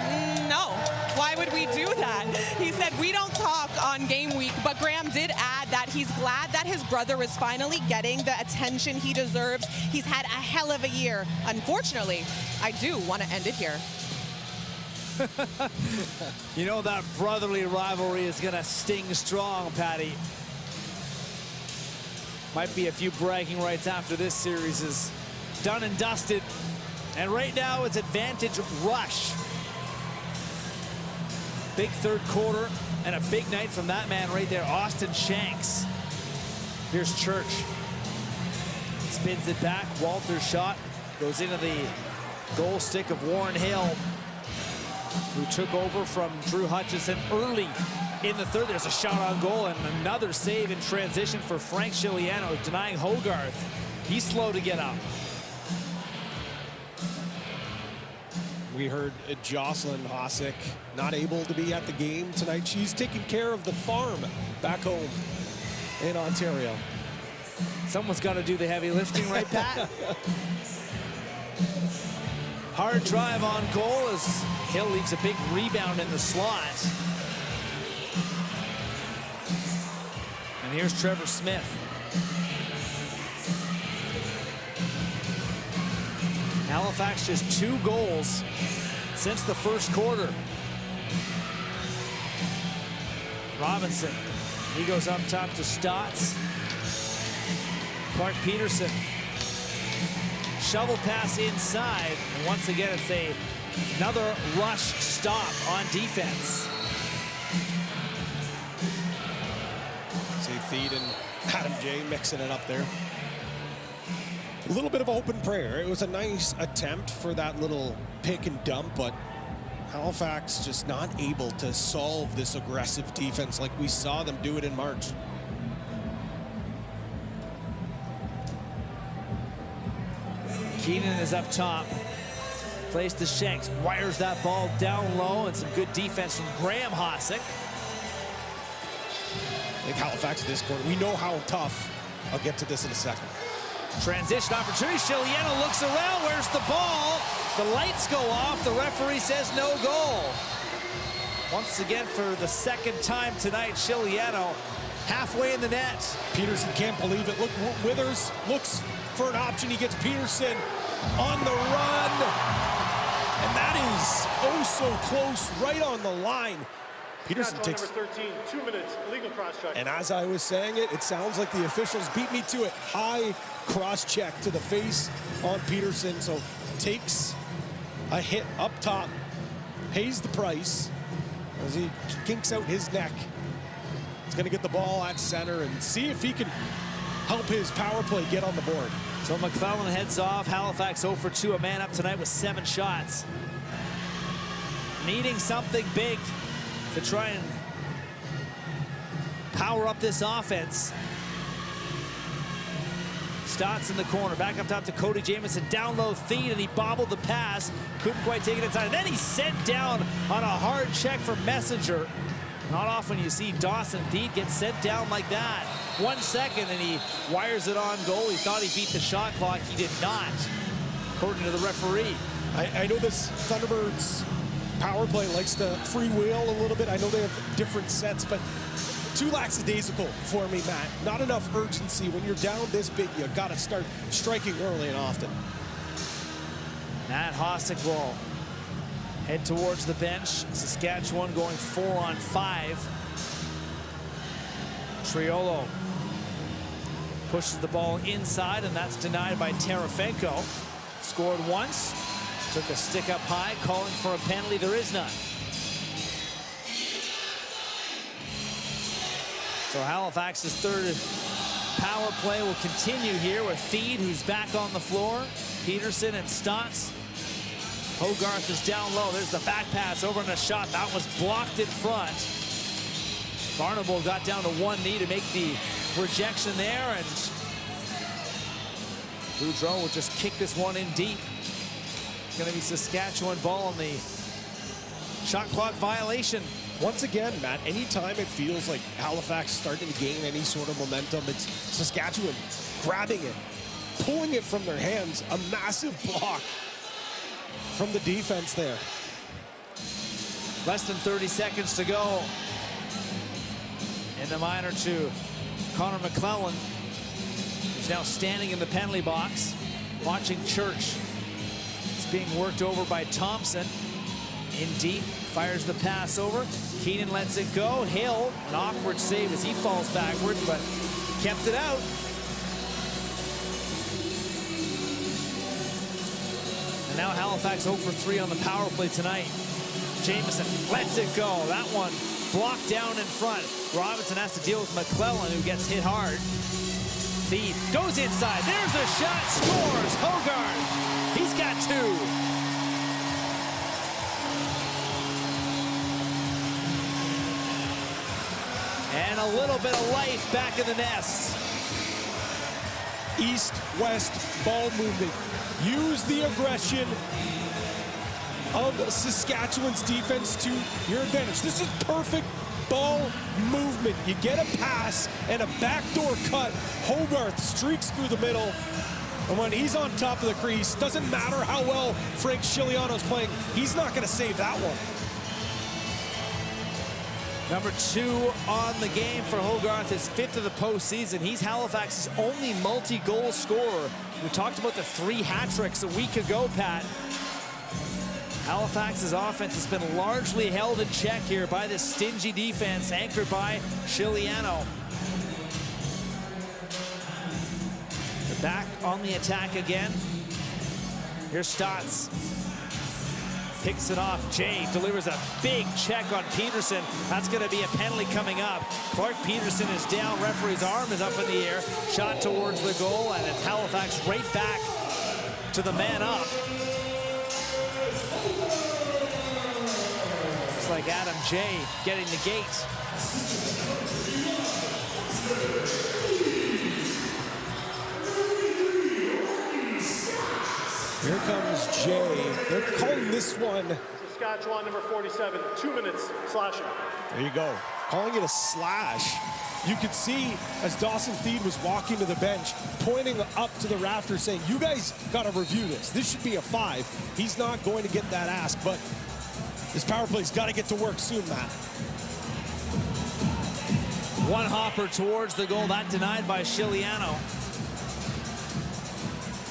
no, why would we do that? He said, we don't talk on game week, but Graham did add that he's glad that his brother is finally getting the attention he deserves. He's had a hell of a year. Unfortunately, I do want to end it here. You know that brotherly rivalry is going to sting strong, Patty. Might be a few bragging rights after this series is done and dusted. And right now it's advantage Rush. Big third quarter and a big night from that man right there, Austin Shanks. Here's Church. Spins it back. Walter's shot goes into the goal stick of Warren Hale, who took over from Drew Hutchison early in the third. There's a shot on goal and another save in transition for Frank Chiliano, denying Hogarth. He's slow to get up. We heard Jocelyn Hosick not able to be at the game tonight. She's taking care of the farm back home in Ontario. Someone's got to do the heavy lifting, right, Pat? Hard drive on goal as Hill leaves a big rebound in the slot. And here's Trevor Smith. Halifax just 2 goals since the first quarter. Robinson, he goes up top to Stotts. Clark Peterson. Shovel pass inside. And once again, it's another Rush stop on defense. See Theed and Adam J mixing it up there. A little bit of open prayer. It was a nice attempt for that little pick and dump, but Halifax just not able to solve this aggressive defense like we saw them do it in March. Keenan is up top. Plays to Shanks. Wires that ball down low, and some good defense from Graham Hosick. I think Halifax this quarter, we know how tough. I'll get to this in a second. Transition opportunity. Chiliano looks around. Where's the ball? The lights go off. The referee says no goal. Once again, for the second time tonight, Chiliano halfway in the net. Peterson can't believe it. Look, Withers looks for an option. He gets Peterson on the run. And that is oh so close, right on the line. Peterson takes number 13, 2 minutes, illegal cross check. And as I was saying it sounds like the officials beat me to it. High cross check to the face on Peterson. So takes a hit up top, pays the price as he kinks out his neck. He's going to get the ball at center and see if he can help his power play get on the board. So McClellan heads off. Halifax 0 for 2, a man up tonight with 7 shots. Needing something big to try and power up this offense. Stotts in the corner, back up top to Cody Jamieson, down low Theed, and he bobbled the pass, couldn't quite take it inside. And then he's sent down on a hard check from Messenger. Not often you see Dawson Theed get sent down like that. 1 second and he wires it on goal. He thought he beat the shot clock. He did not, according to the referee. I know this Thunderbirds power play likes to freewheel a little bit. I know they have different sets, but too lackadaisical for me, Matt. Not enough urgency. When you're down this big, you got to start striking early and often. Matt Hosick will head towards the bench. Saskatchewan going 4-on-5. Triolo pushes the ball inside, and that's denied by Terefenko. Scored once, took a stick up high, calling for a penalty. There is none. So Halifax's third power play will continue here with Feed, who's back on the floor. Peterson and Stotts. Hogarth is down low. There's the back pass over on a shot. That was blocked in front. Barnable got down to one knee to make the rejection there, and Boudreau will just kick this one in deep. It's going to be Saskatchewan ball on the shot clock violation. Once again, Matt, anytime it feels like Halifax starting to gain any sort of momentum, it's Saskatchewan grabbing it, pulling it from their hands. A massive block from the defense there. Less than 30 seconds to go in the minor to Connor McClellan, who's now standing in the penalty box, watching Church. It's being worked over by Thompson. In deep, fires the pass over. Keenan lets it go. Hill, an awkward save as he falls backwards, but kept it out. And now Halifax 0 for 3 on the power play tonight. Jamieson lets it go. That one blocked down in front. Robinson has to deal with McClellan, who gets hit hard. Feed goes inside. There's a shot. Scores. Hogarth. He's got 2. And a little bit of life back in the nest. East-west ball movement. Use the aggression of Saskatchewan's defense to your advantage. This is perfect ball movement. You get a pass and a backdoor cut. Hogarth streaks through the middle. And when he's on top of the crease, doesn't matter how well Frank Chiliano's playing, he's not going to save that one. Number 2 on the game for Hogarth, his 5th of the postseason. He's Halifax's only multi-goal scorer. We talked about the 3 hat-tricks a week ago, Pat. Halifax's offense has been largely held in check here by this stingy defense, anchored by Chiliano. They're back on the attack again. Here's Stotts. Picks it off. Jay delivers a big check on Peterson. That's going to be a penalty coming up. Clark Peterson is down. Referee's arm is up in the air. Shot towards the goal, and it's Halifax right back to the man up. Looks like Adam Jay getting the gate. Here comes Jay. They're calling this one. Saskatchewan, number 47, 2 minutes slashing. There you go. Calling it a slash. You could see as Dawson Feed was walking to the bench, pointing up to the rafters saying, you guys got to review this. This should be a 5. He's not going to get that ask, but this power play's got to get to work soon, Matt. One hopper towards the goal. That denied by Chiliano.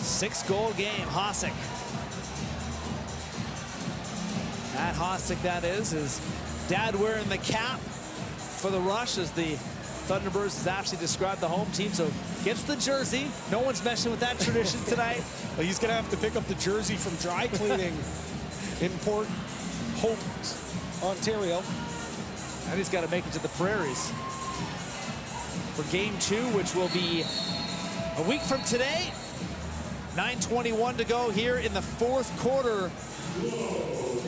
6-goal game, Hossack. Matt Hossack, that is, his dad wearing the cap for the Rush, as the Thunderbirds has actually described the home team, so gets the jersey. No one's messing with that tradition tonight. Well, he's gonna have to pick up the jersey from dry cleaning in Port Hope, Ontario. And he's got to make it to the Prairies for game 2, which will be a week from today. 9:21 to go here in the 4th quarter.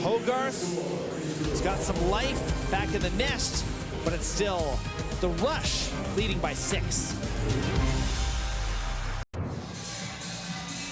Hogarth has got some life back in the nest, but it's still the Rush leading by 6.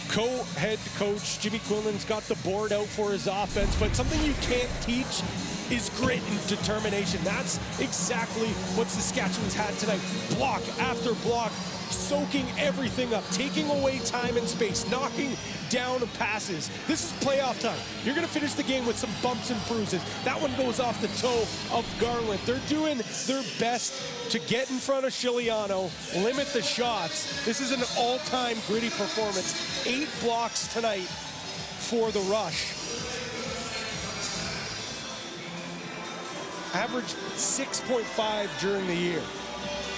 Co-head coach Jimmy Quinlan's got the board out for his offense, but something you can't teach is grit and determination. That's exactly what Saskatchewan's had tonight. Block after block, soaking everything up, taking away time and space, knocking down passes. This is playoff time. You're going to finish the game with some bumps and bruises. That one goes off the toe of Garland. They're doing their best to get in front of Chiliano, limit the shots. This is an all-time gritty performance. 8 blocks tonight for the Rush. averaged 6.5 during the year.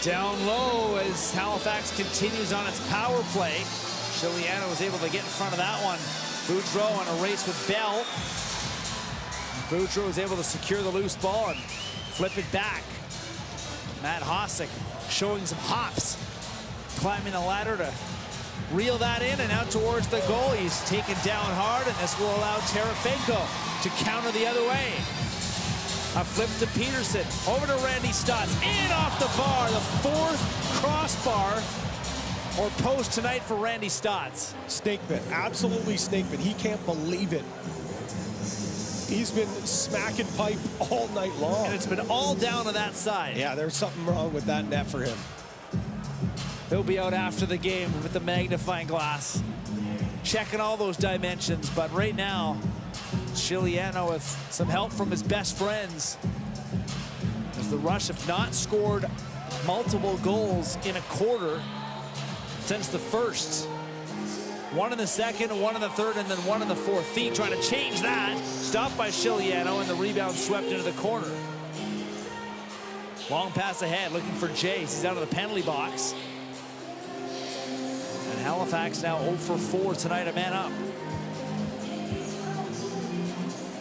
Down low as Halifax continues on its power play. Chiliano was able to get in front of that one. Boudreau on a race with Bell. Boudreau was able to secure the loose ball and flip it back. Matt Hossack showing some hops, climbing the ladder to reel that in and out towards the goal. He's taken down hard, and this will allow Terefenko to counter the other way. A flip to Peterson, over to Randy Stotts, in off the bar, the fourth crossbar or post tonight for Randy Stotts. Snake bit, absolutely snake bit. He can't believe it. He's been smacking pipe all night long. And it's been all down to that side. Yeah, there's something wrong with that net for him. He'll be out after the game with the magnifying glass, checking all those dimensions. But right now, Chiliano with some help from his best friends, as the Rush have not scored multiple goals in a quarter since the first. One in the second, one in the third, and then one in the fourth. Fee trying to change that. Stopped by Chiliano, and the rebound swept into the corner. Long pass ahead, looking for Jace. He's out of the penalty box. And Halifax now 0 for 4 tonight, a man up.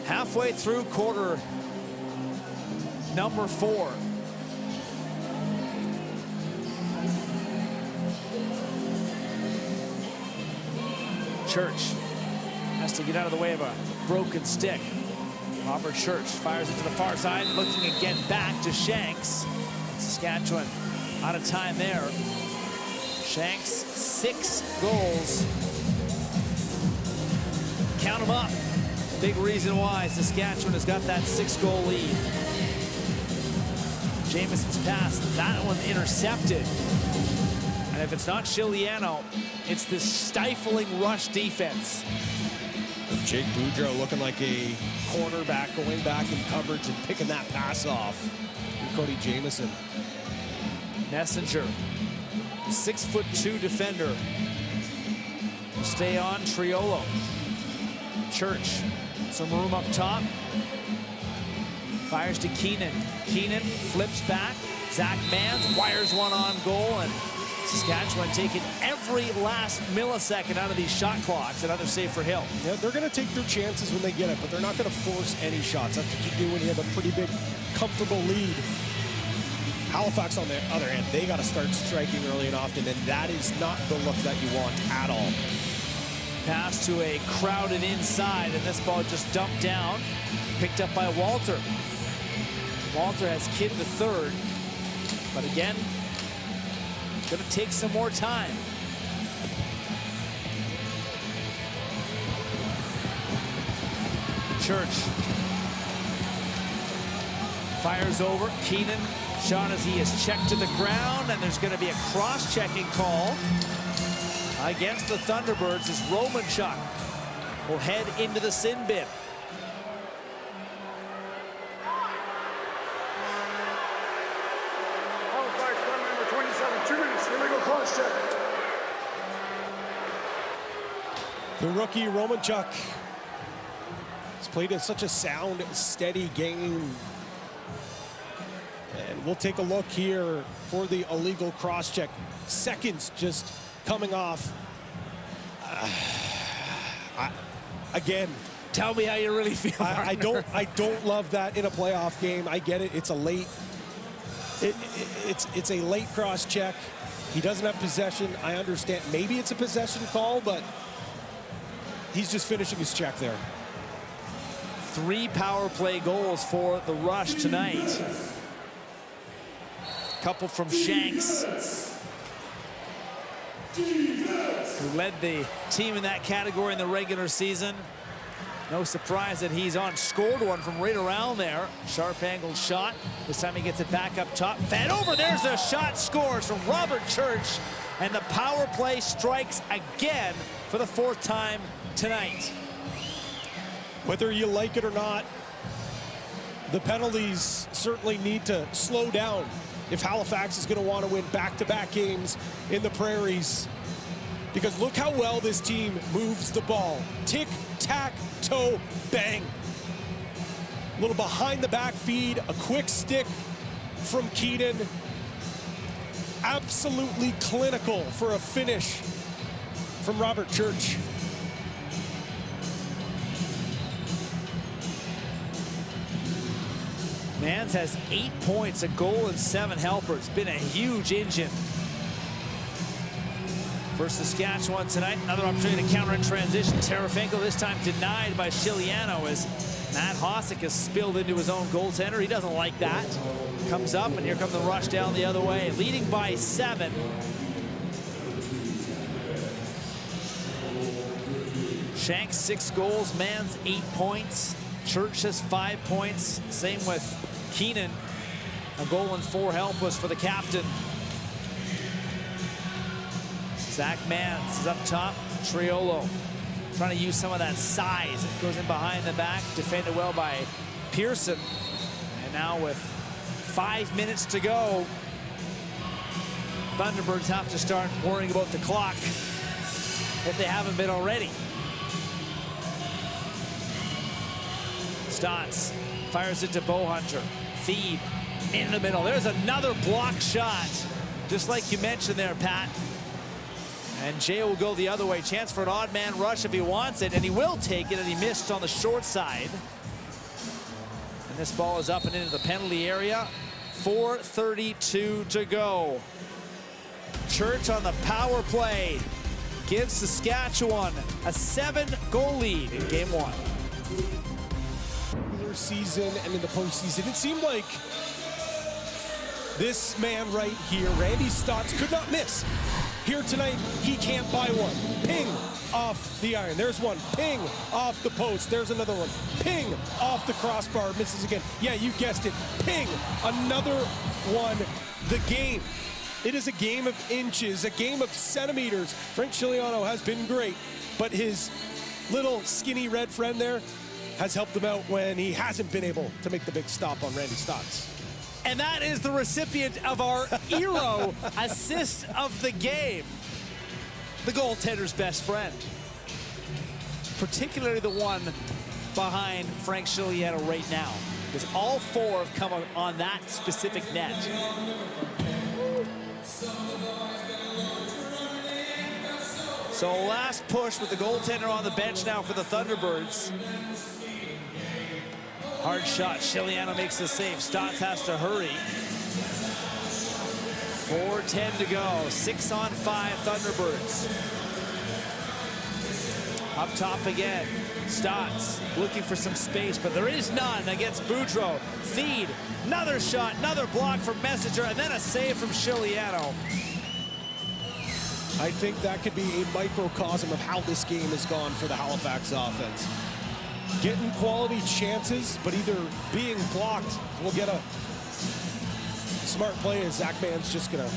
Halfway through quarter number 4. Church has to get out of the way of a broken stick. Robert Church fires it to the far side, looking again back to Shanks. Saskatchewan out of time there. Shanks, 6 goals. Count them up. Big reason why Saskatchewan has got that 6-goal lead. Jameson's pass, that one intercepted. And if it's not Chiliano, it's this stifling Rush defense. Jake Boudreau looking like a cornerback, going back in coverage and picking that pass off. And Cody Jamieson. Messenger, 6'2" defender. Stay on Triolo. Church, some room up top. Fires to Keenan. Keenan flips back. Zach Mans wires one on goal, and Saskatchewan taking every last millisecond out of these shot clocks. Another save for Hill. Yeah, they're going to take their chances when they get it, but they're not going to force any shots. That's what you do when you have a pretty big, comfortable lead. Halifax, on the other hand, they got to start striking early and often, and that is not the look that you want at all. Pass to a crowded inside, and this ball just dumped down. Picked up by Walter. Walter has Kidd the third, but again, gonna take some more time. Church fires over. Keenan shot as he is checked to the ground, and there's gonna be a cross-checking call against the Thunderbirds as Romanchuk will head into the sin bin. Halifax, number 27, 2 minutes, illegal cross check. The rookie Romanchuk has played at such a sound, steady game. And we'll take a look here for the illegal cross-check. Seconds just coming off. Again, tell me how you really feel. I don't love that in a playoff game. I get it. It's a late. It's a late cross-check. He doesn't have possession. I understand. Maybe it's a possession call, but he's just finishing his check there. 3 power play goals for the Rush tonight. Couple from Shanks, who led the team in that category in the regular season. No surprise that he's on. Scored one from right around there. Sharp angled shot. This time he gets it back up top. Fed over. There's a shot. Scores from Robert Church. And the power play strikes again for the 4th time tonight. Whether you like it or not, the penalties certainly need to slow down if Halifax is going to want to win back-to-back games in the Prairies. Because look how well this team moves the ball. Tick, tack, toe, bang. little behind the back feed, a quick stick from Keaton. Absolutely clinical for a finish from Robert Church. Mans has 8 points, a goal, and 7 helpers. Been a huge engine for Saskatchewan tonight. Another opportunity to counter in transition. Terefenko this time denied by Shiliano as Matt Hossack has spilled into his own goaltender. He doesn't like that. Comes up, and here comes the rush down the other way. Leading by 7. Shanks 6 goals, Mans 8 points. Church has 5 points. Same with Keenan. A goal and 4 helpless for the captain. Zach Mans is up top. Triolo trying to use some of that size. It goes in behind the back, defended well by Pearson. And now with 5 minutes to go, Thunderbirds have to start worrying about the clock if they haven't been already. Stotts fires it to Bowhunter. Feed in the middle. There's another block shot, just like you mentioned there, Pat. And Jay will go the other way. Chance for an odd man rush if he wants it, and he will take it, and he missed on the short side. And this ball is up and into the penalty area. 4:32 to go. Church on the power play gives Saskatchewan a 7-goal lead in game 1. Season and in the postseason, it seemed like this man right here, Randy Stotts, could not miss. Here tonight, he can't buy one. Ping off the iron. There's one. Ping off the post. There's another one. Ping off the crossbar. Misses again. Yeah, you guessed it. Ping. Another one. The game. It is a game of inches, a game of centimeters. Frank Shiliano has been great, but his little skinny red friend there has helped him out when he hasn't been able to make the big stop on Randy Stotts. And that is the recipient of our Eero assist of the game. The goaltender's best friend. Particularly the one behind Frank Shiliano right now, because all 4 have come on that specific net. So last push with the goaltender on the bench now for the Thunderbirds. Hard shot. Shiliano makes the save. Stotts has to hurry. 4:10 to go. 6-on-5 Thunderbirds. Up top again. Stotts looking for some space, but there is none against Boudreau. Feed. Another shot. Another block from Messenger, and then a save from Shiliano. I think that could be a microcosm of how this game has gone for the Halifax offense. Getting quality chances, but either being blocked. We'll get a smart play as Zach Mann's just going to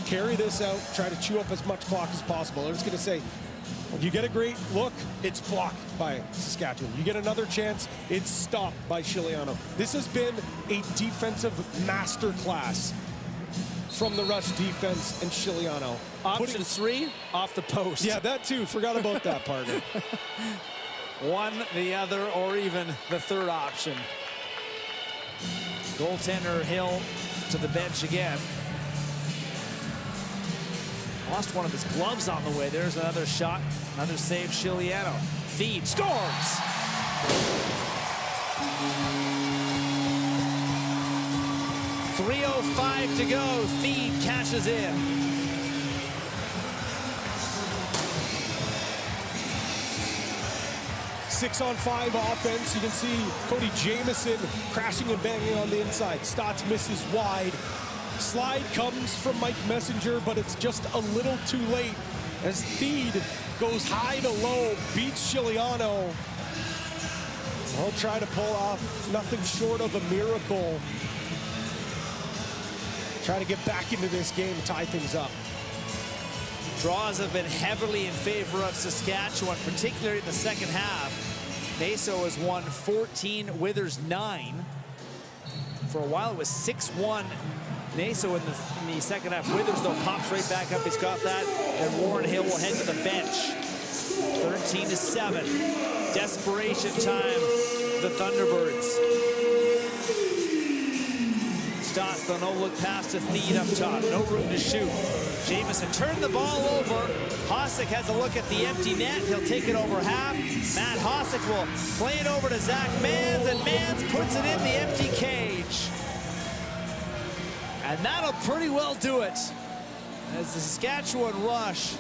carry this out, try to chew up as much clock as possible. I'm just going to say, you get a great look, it's blocked by Saskatchewan. You get another chance, it's stopped by Shiliano. This has been a defensive masterclass from the rush defense and Shiliano. Option 3, off the post. Yeah, that too. Forgot about that, partner. One, the other, or even the third option. Goaltender Hill to the bench again. Lost one of his gloves on the way. There's another shot, another save. Shiliano. Feed, scores! .305 to go. Feed cashes in. 6-on-5 offense. You can see Cody Jamieson crashing and banging on the inside. Stotts misses wide. Slide comes from Mike Messenger, but it's just a little too late as Feed goes high to low, beats Shiliano. He'll try to pull off nothing short of a miracle. Try to get back into this game, tie things up. Draws have been heavily in favor of Saskatchewan, particularly in the second half. Naso has won 14, Withers 9. For a while it was 6-1 Naso in the second half. Withers though pops right back up, he's got that. And Warren Hill will head to the bench. 13-7. Desperation time, the Thunderbirds. Stotts, though, no look past a feed up top. No room to shoot. Jamison turned the ball over. Hosick has a look at the empty net. He'll take it over half. Matt Hosick will play it over to Zach Mans, and Mans puts it in the empty cage. And that'll pretty well do it. As the Saskatchewan Rush,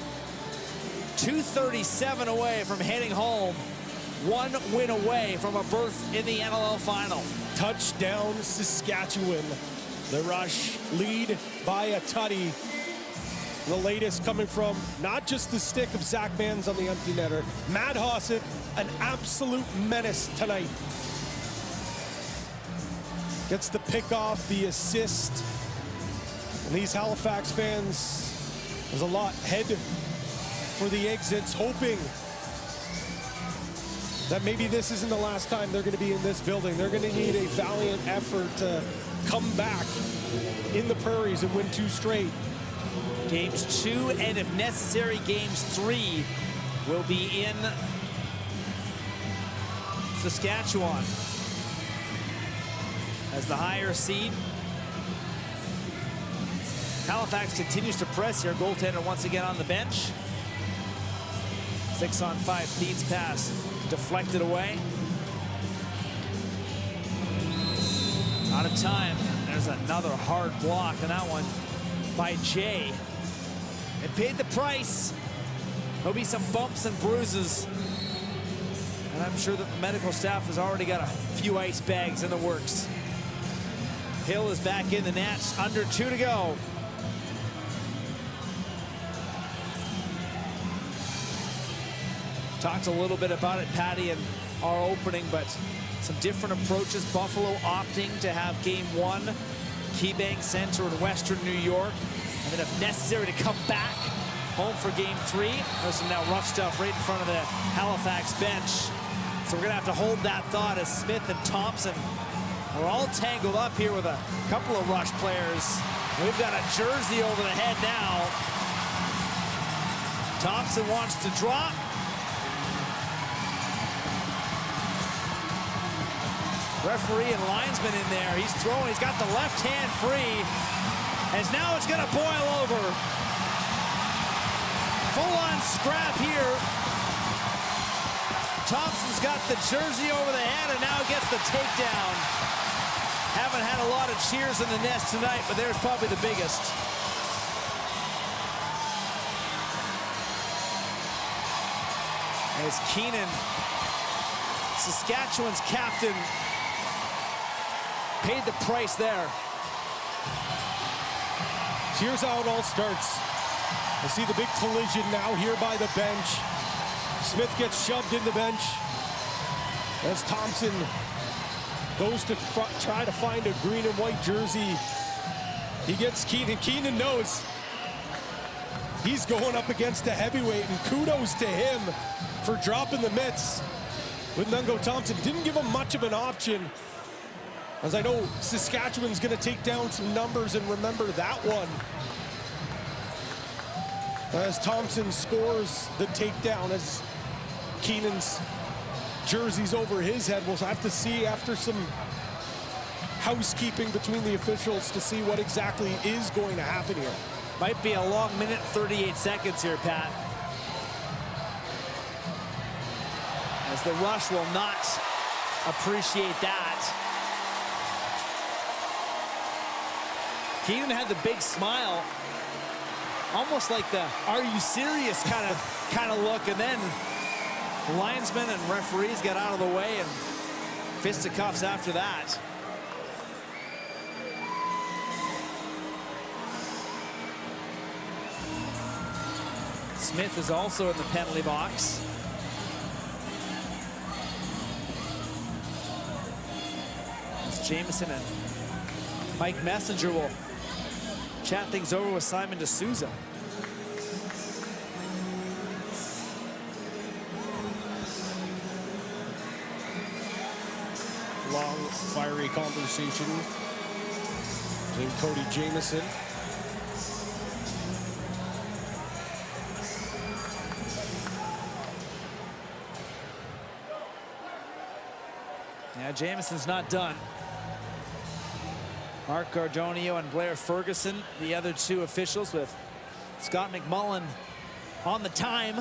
2:37 away from heading home. One win away from a berth in the NLL final. Touchdown, Saskatchewan. The Rush lead by a tutty. The latest coming from not just the stick of Zach Mans on the empty netter. Matt Hosick, an absolute menace tonight. Gets the pick off, the assist. And these Halifax fans, there's a lot head for the exits, hoping that maybe this isn't the last time they're going to be in this building. They're going to need a valiant effort to come back in the prairies and win 2 straight. Games 2, and if necessary, games 3 will be in Saskatchewan as the higher seed. Halifax continues to press here. Goaltender once again on the bench. 6-on-5 feeds pass deflected away. Out of time. There's another hard block on that one by Jay. It paid the price. There'll be some bumps and bruises. And I'm sure that the medical staff has already got a few ice bags in the works. Hill is back in the net. Under 2 to go. Talked a little bit about it, Patty, in our opening, but some different approaches. Buffalo opting to have game 1, KeyBank Center in Western New York, and then if necessary to come back home for game 3. There's some now rough stuff right in front of the Halifax bench. So we're gonna have to hold that thought as Smith and Thompson are all tangled up here with a couple of Rush players. We've got a jersey over the head now. Thompson wants to drop. Referee and linesman in there. He's throwing. He's got the left hand free. As now it's going to boil over. Full-on scrap here. Thompson's got the jersey over the head and now gets the takedown. Haven't had a lot of cheers in the nest tonight, but there's probably the biggest. As Keenan, Saskatchewan's captain, paid the price there. Here's how it all starts. I see the big collision now here by the bench. Smith gets shoved in the bench as Thompson goes to try to find a green and white jersey. He gets Keenan. Keenan knows he's going up against a heavyweight, and kudos to him for dropping the mitts. With Nungo Thompson, didn't give him much of an option, as I know Saskatchewan's going to take down some numbers and remember that one. As Thompson scores the takedown, as Keenan's jersey's over his head. We'll have to see after some housekeeping between the officials to see what exactly is going to happen here. Might be a long minute, 38 seconds here, Pat. As the Rush will not appreciate that. Keenan had the big smile, almost like the "Are you serious?" kind of look, and then the linesmen and referees got out of the way and fisticuffs after that. Smith is also in the penalty box. As Jamison and Mike Messenger will chat things over with Simon D'Souza. Long, fiery conversation between Cody Jamison. Yeah, Jameson's not done. Mark Gardonio and Blair Ferguson, the other two officials, with Scott McMullen on the time.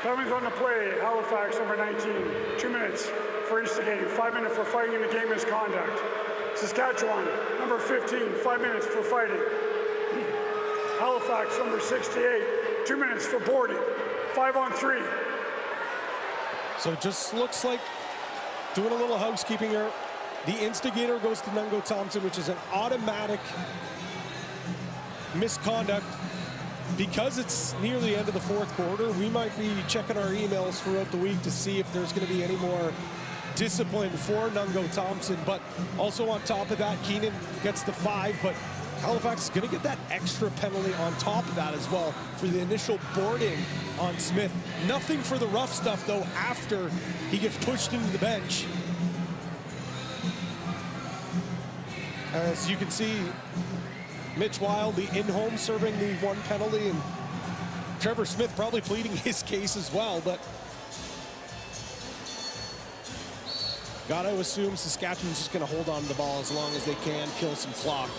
Time is on the play. Halifax, number 19. 2 minutes for instigating. 5 minutes for fighting in the game misconduct. Saskatchewan, number 15. 5 minutes for fighting. Halifax, number 68. 2 minutes for boarding. 5-on-3. So it just looks like doing a little housekeeping here. The instigator goes to Nungo Thompson, which is an automatic misconduct. Because it's near the end of the fourth quarter, we might be checking our emails throughout the week to see if there's going to be any more discipline for Nungo Thompson. But also on top of that, Keenan gets the 5, but Halifax is going to get that extra penalty on top of that as well for the initial boarding on Smith. Nothing for the rough stuff, though, after he gets pushed into the bench. As you can see, Mitch Wild, the in-home, serving the 1 penalty, and Trevor Smith probably pleading his case as well, but gotta assume Saskatchewan's just gonna hold on to the ball as long as they can, kill some clock.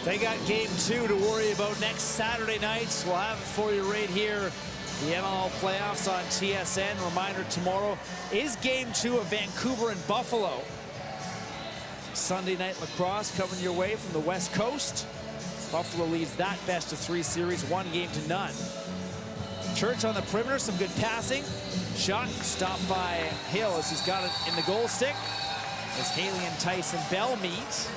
They got game 2 to worry about next Saturday night. We'll have it for you right here. The NLL playoffs on TSN. Reminder, tomorrow is game 2 of Vancouver and Buffalo. Sunday night lacrosse coming your way from the West Coast. Buffalo leads that best-of-3 series 1-0. Church on the perimeter, some good passing. Shot stopped by Hill as he's got it in the goal stick. As Haley and Tyson Bell meet.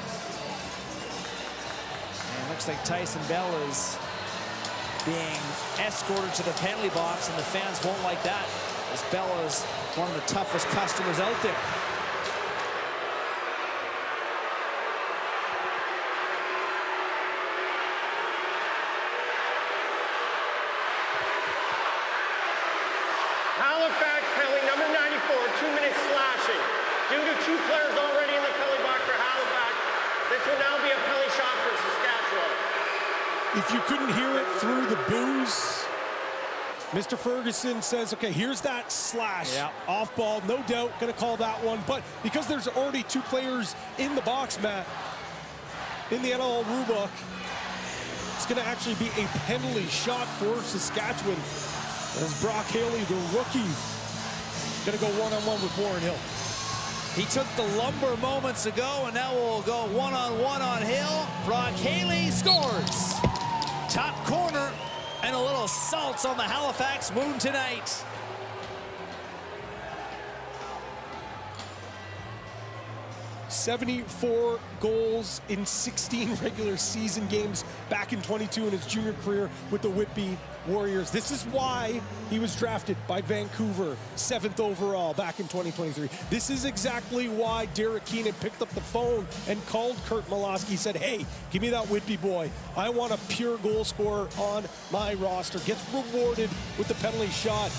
And it looks like Tyson Bell is being escorted to the penalty box, and the fans won't like that, as Bell is one of the toughest customers out there. Halifax penalty, number 94, 2 minutes slashing. Due to 2 players already in the penalty box for Halifax, this will now be a penalty shot for Saskatchewan. If you couldn't hear it through the booze, Mr. Ferguson says, okay, here's that slash. Yeah. Off ball, no doubt, gonna call that one. But because there's already 2 players in the box, Matt, in the NLL rulebook, it's gonna actually be a penalty shot for Saskatchewan. As Brock Haley, the rookie, gonna go one-on-one with Warren Hill. He took the lumber moments ago, and now we'll go one-on-one on Hill. Brock Haley scores. Top corner, and a little salt on the Halifax wound tonight. '74 goals in 16 regular season games back in 22 in his junior career with the Whitby Warriors. This is why he was drafted by Vancouver 7th overall back in 2023. This is exactly why Derek Keenan picked up the phone and called Kurt Malosky, said, hey, give me that Whitby boy. I want a pure goal scorer on my roster. Gets rewarded with the penalty shot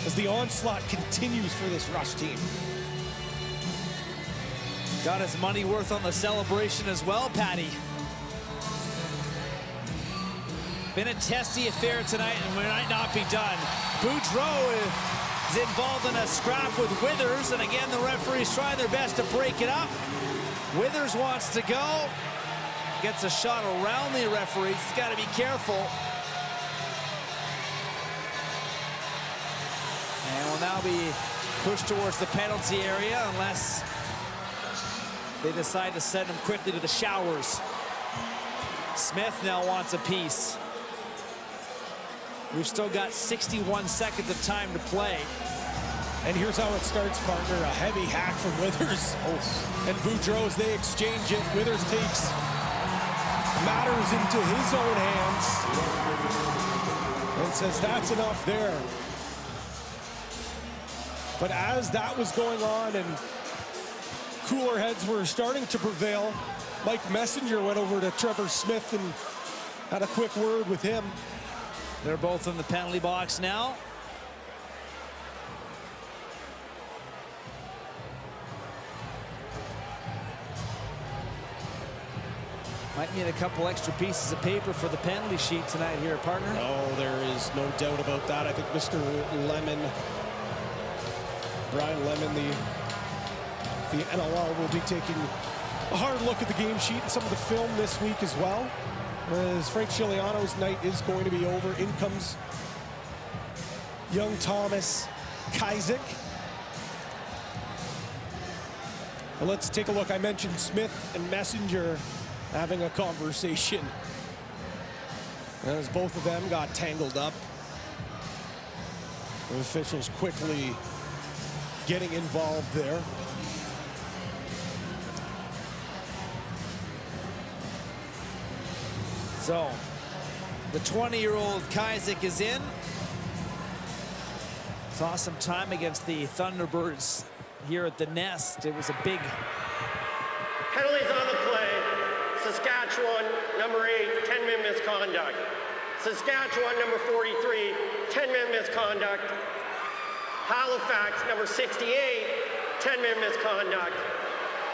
as the onslaught continues for this Rush team. Got his money worth on the celebration as well, Patty. Been a testy affair tonight, and we might not be done. Boudreau is involved in a scrap with Withers, and again, the referees trying their best to break it up. Withers wants to go. Gets a shot around the referees. He's got to be careful. And will now be pushed towards the penalty area unless they decide to send him quickly to the showers. Smith now wants a piece. We've still got 61 seconds of time to play. And here's how it starts, partner. A heavy hack from Withers. Oh. And Boudreau, as they exchange it, Withers takes matters into his own hands and says that's enough there. But as that was going on and cooler heads were starting to prevail, Mike Messenger went over to Trevor Smith and had a quick word with him. They're both in the penalty box now. Might need a couple extra pieces of paper for the penalty sheet tonight here, partner. Oh, there is no doubt about that. I think Mr. Lemon, Brian Lemon, the NLL, will be taking a hard look at the game sheet and some of the film this week as well, as Frank Chiliano's night is going to be over. In comes young Thomas Kaisick. Well, let's take a look. I mentioned Smith and Messenger having a conversation as both of them got tangled up. The officials quickly getting involved there. So, the 20-year-old Kaisick is in. Saw some time against the Thunderbirds here at the Nest. It was a big... Penalties on the play. Saskatchewan, number 8, 10-man misconduct. Saskatchewan, number 43, 10-man misconduct. Halifax, number 68, 10-man misconduct.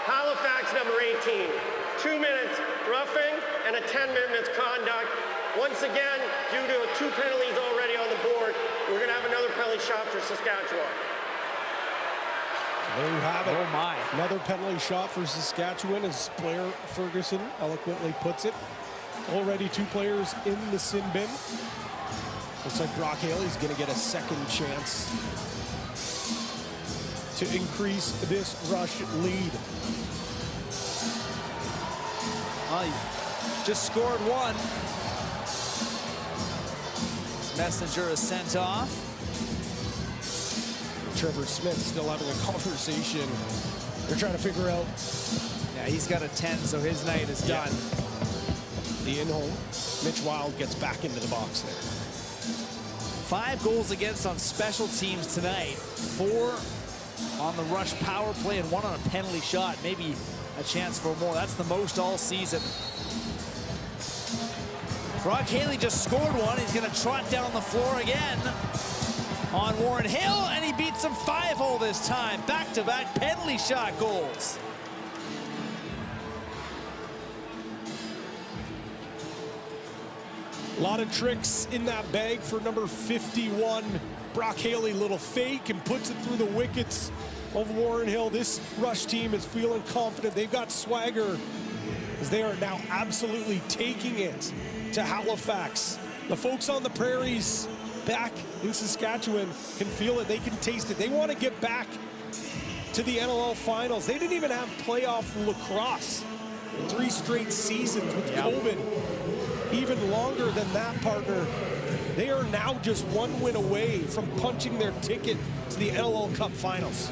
Halifax, number 18, 2 minutes roughing and a 10-man misconduct. Once again, due to 2 penalties already on the board, we're going to have another penalty shot for Saskatchewan. There you have it. Oh my. Another penalty shot for Saskatchewan, as Blair Ferguson eloquently puts it. Already 2 players in the sin bin. Looks like Brock Haley's going to get a second chance to increase this Rush lead. Just scored 1. Messenger is sent off. Trevor Smith still having a conversation. They're trying to figure out. Yeah, he's got a 10, so his night is done. The in-home. Mitch Wild gets back into the box there. 5 goals against on special teams tonight. 4 on the Rush power play and 1 on a penalty shot. Maybe a chance for more. That's the most all season. Brock Haley just scored 1. He's going to trot down the floor again on Warren Hill, and he beats him 5-0 this time. Back-to-back penalty shot goals. A lot of tricks in that bag for number 51. Brock Haley, little fake, and puts it through the wickets of Warren Hill. This Rush team is feeling confident. They've got swagger, as they are now absolutely taking it to Halifax. The folks on the prairies back in Saskatchewan can feel it. They can taste it. They want to get back to the NLL finals. They didn't even have playoff lacrosse in 3 straight seasons with COVID. Even longer than that, partner. They are now just 1 win away from punching their ticket to the NLL Cup finals.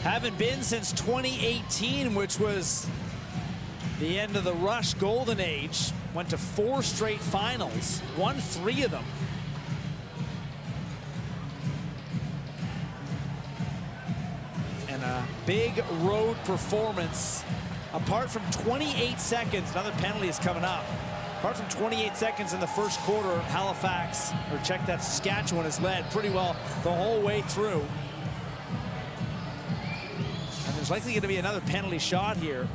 Haven't been since 2018, which was the end of the Rush golden age. Went to 4 straight finals, won 3 of them. And a big road performance. Apart from 28 seconds, another penalty is coming up. Apart from 28 seconds in the first quarter, Halifax, or check that, Saskatchewan has led pretty well the whole way through. And there's likely going to be another penalty shot here.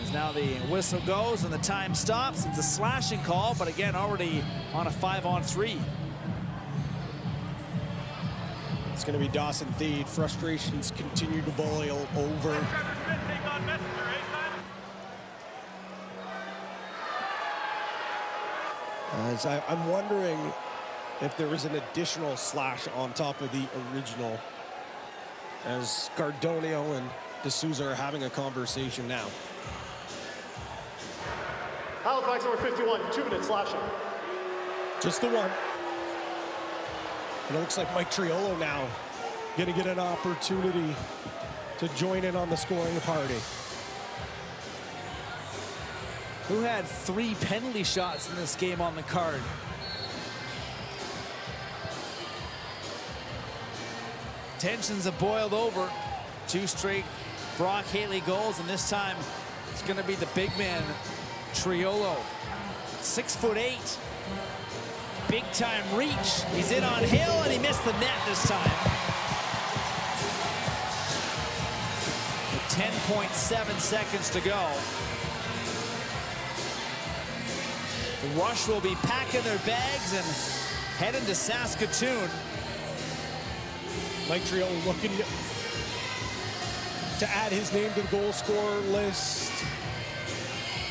As now the whistle goes and the time stops. It's a slashing call, but again, already on a 5-on-3. It's going to be Dawson Theed. Frustrations continue to boil over. As I'm wondering if there was an additional slash on top of the original, as Cardonio and D'Souza are having a conversation now. Halifax, number 51, 2 minutes slashing. Just the 1. And it looks like Mike Triolo now going to get an opportunity to join in on the scoring party. Who had 3 penalty shots in this game on the card? Tensions have boiled over. 2 straight Brock Haley goals, and this time it's going to be the big man, Triolo. 6'8". Big time reach. He's in on Hill, and he missed the net this time. 10.7 seconds to go. The Rush will be packing their bags and heading to Saskatoon. Mike Trio looking to add his name to the goal scorer list.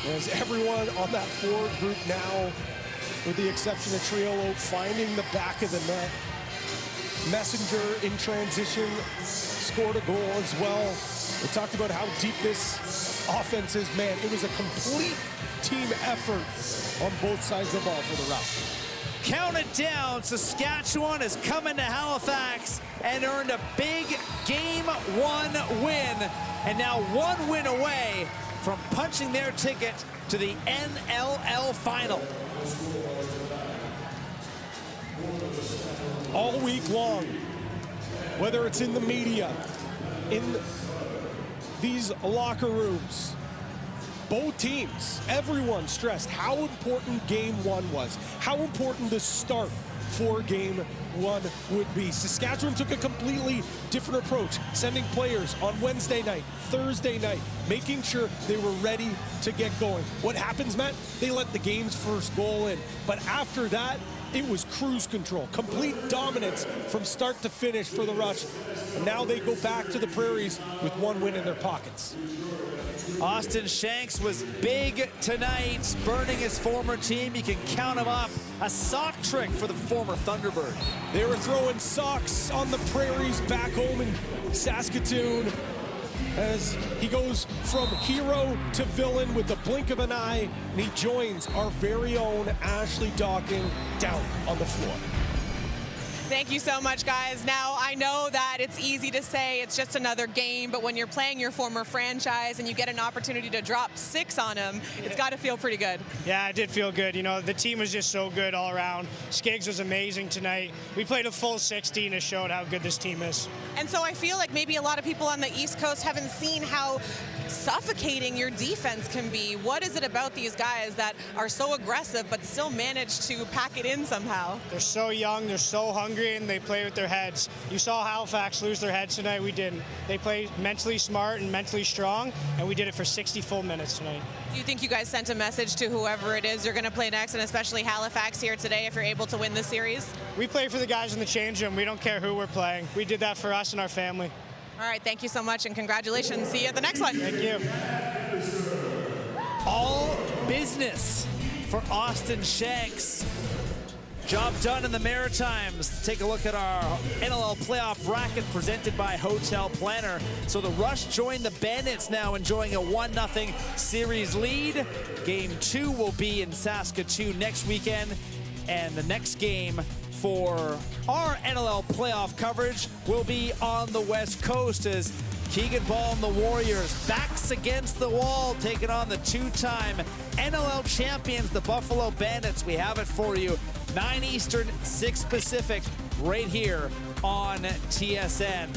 As everyone on that forward group now, with the exception of Triolo, finding the back of the net. Messenger in transition scored a goal as well. We talked about how deep this offense is. Man, it was a complete team effort on both sides of the ball for the Rush. Count it down. Saskatchewan is coming to Halifax and earned a big Game 1 win. And now 1 win away from punching their ticket to the NLL final. All week long, whether it's in the media, in these locker rooms, both teams, everyone stressed how important Game 1 was, how important the start for Game 1 would be. Saskatchewan took a completely different approach, sending players on Wednesday night, Thursday night, making sure they were ready to get going. What happens, Matt? They let the game's first goal in, but after that, it was cruise control, complete dominance from start to finish for the Rush. And now they go back to the Prairies with 1 win in their pockets. Austin Shanks was big tonight, burning his former team. You can count him up. A sock trick for the former Thunderbird. They were throwing socks on the Prairies back home in Saskatoon as he goes from hero to villain with the blink of an eye, and he joins our very own Ashley Docking down on the floor. Thank you so much, guys. Now, I know that it's easy to say it's just another game, but when you're playing your former franchise and you get an opportunity to drop 6 on them, it's got to feel pretty good. Yeah, it did feel good. You know, the team was just so good all around. Skiggs was amazing tonight. We played a full 60 and it showed how good this team is. And so I feel like maybe a lot of people on the East Coast haven't seen how suffocating your defense can be. What is it about these guys that are so aggressive but still manage to pack it in somehow? They're so young, they're so hungry, and they play with their heads. You saw Halifax lose their heads tonight. We didn't. They played mentally smart and mentally strong, and we did it for 60 full minutes tonight. Do you think you guys sent a message to whoever it is you're going to play next, and especially Halifax here today, if you're able to win this series? We play for the guys in the change room. We don't care who we're playing. We did that for us and our family. All right, thank you so much, and congratulations. See you at the next one. Thank you. All business for Austin Shanks. Job done in the Maritimes. Take a look at our NLL playoff bracket presented by Hotel Planner. So the Rush join the Bandits now, enjoying a 1-0 series lead. Game 2 will be in Saskatoon next weekend, and the next game for our NLL playoff coverage will be on the West Coast as Keegan Ball and the Warriors, backs against the wall, taking on the 2-time NLL champions, the Buffalo Bandits. We have it for you, 9 Eastern, 6 Pacific, right here on TSN.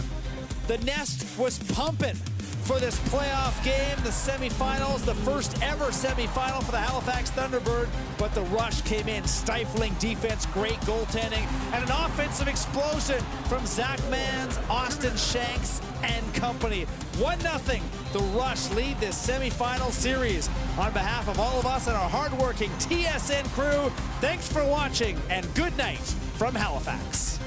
The Nest was pumping for this playoff game, the semifinals, the first ever semifinal for the Halifax Thunderbird, but the Rush came in, stifling defense, great goaltending, and an offensive explosion from Zach Manns, Austin Shanks, and company. 1-0, the Rush lead this semifinal series. On behalf of all of us and our hardworking TSN crew, thanks for watching, and good night from Halifax.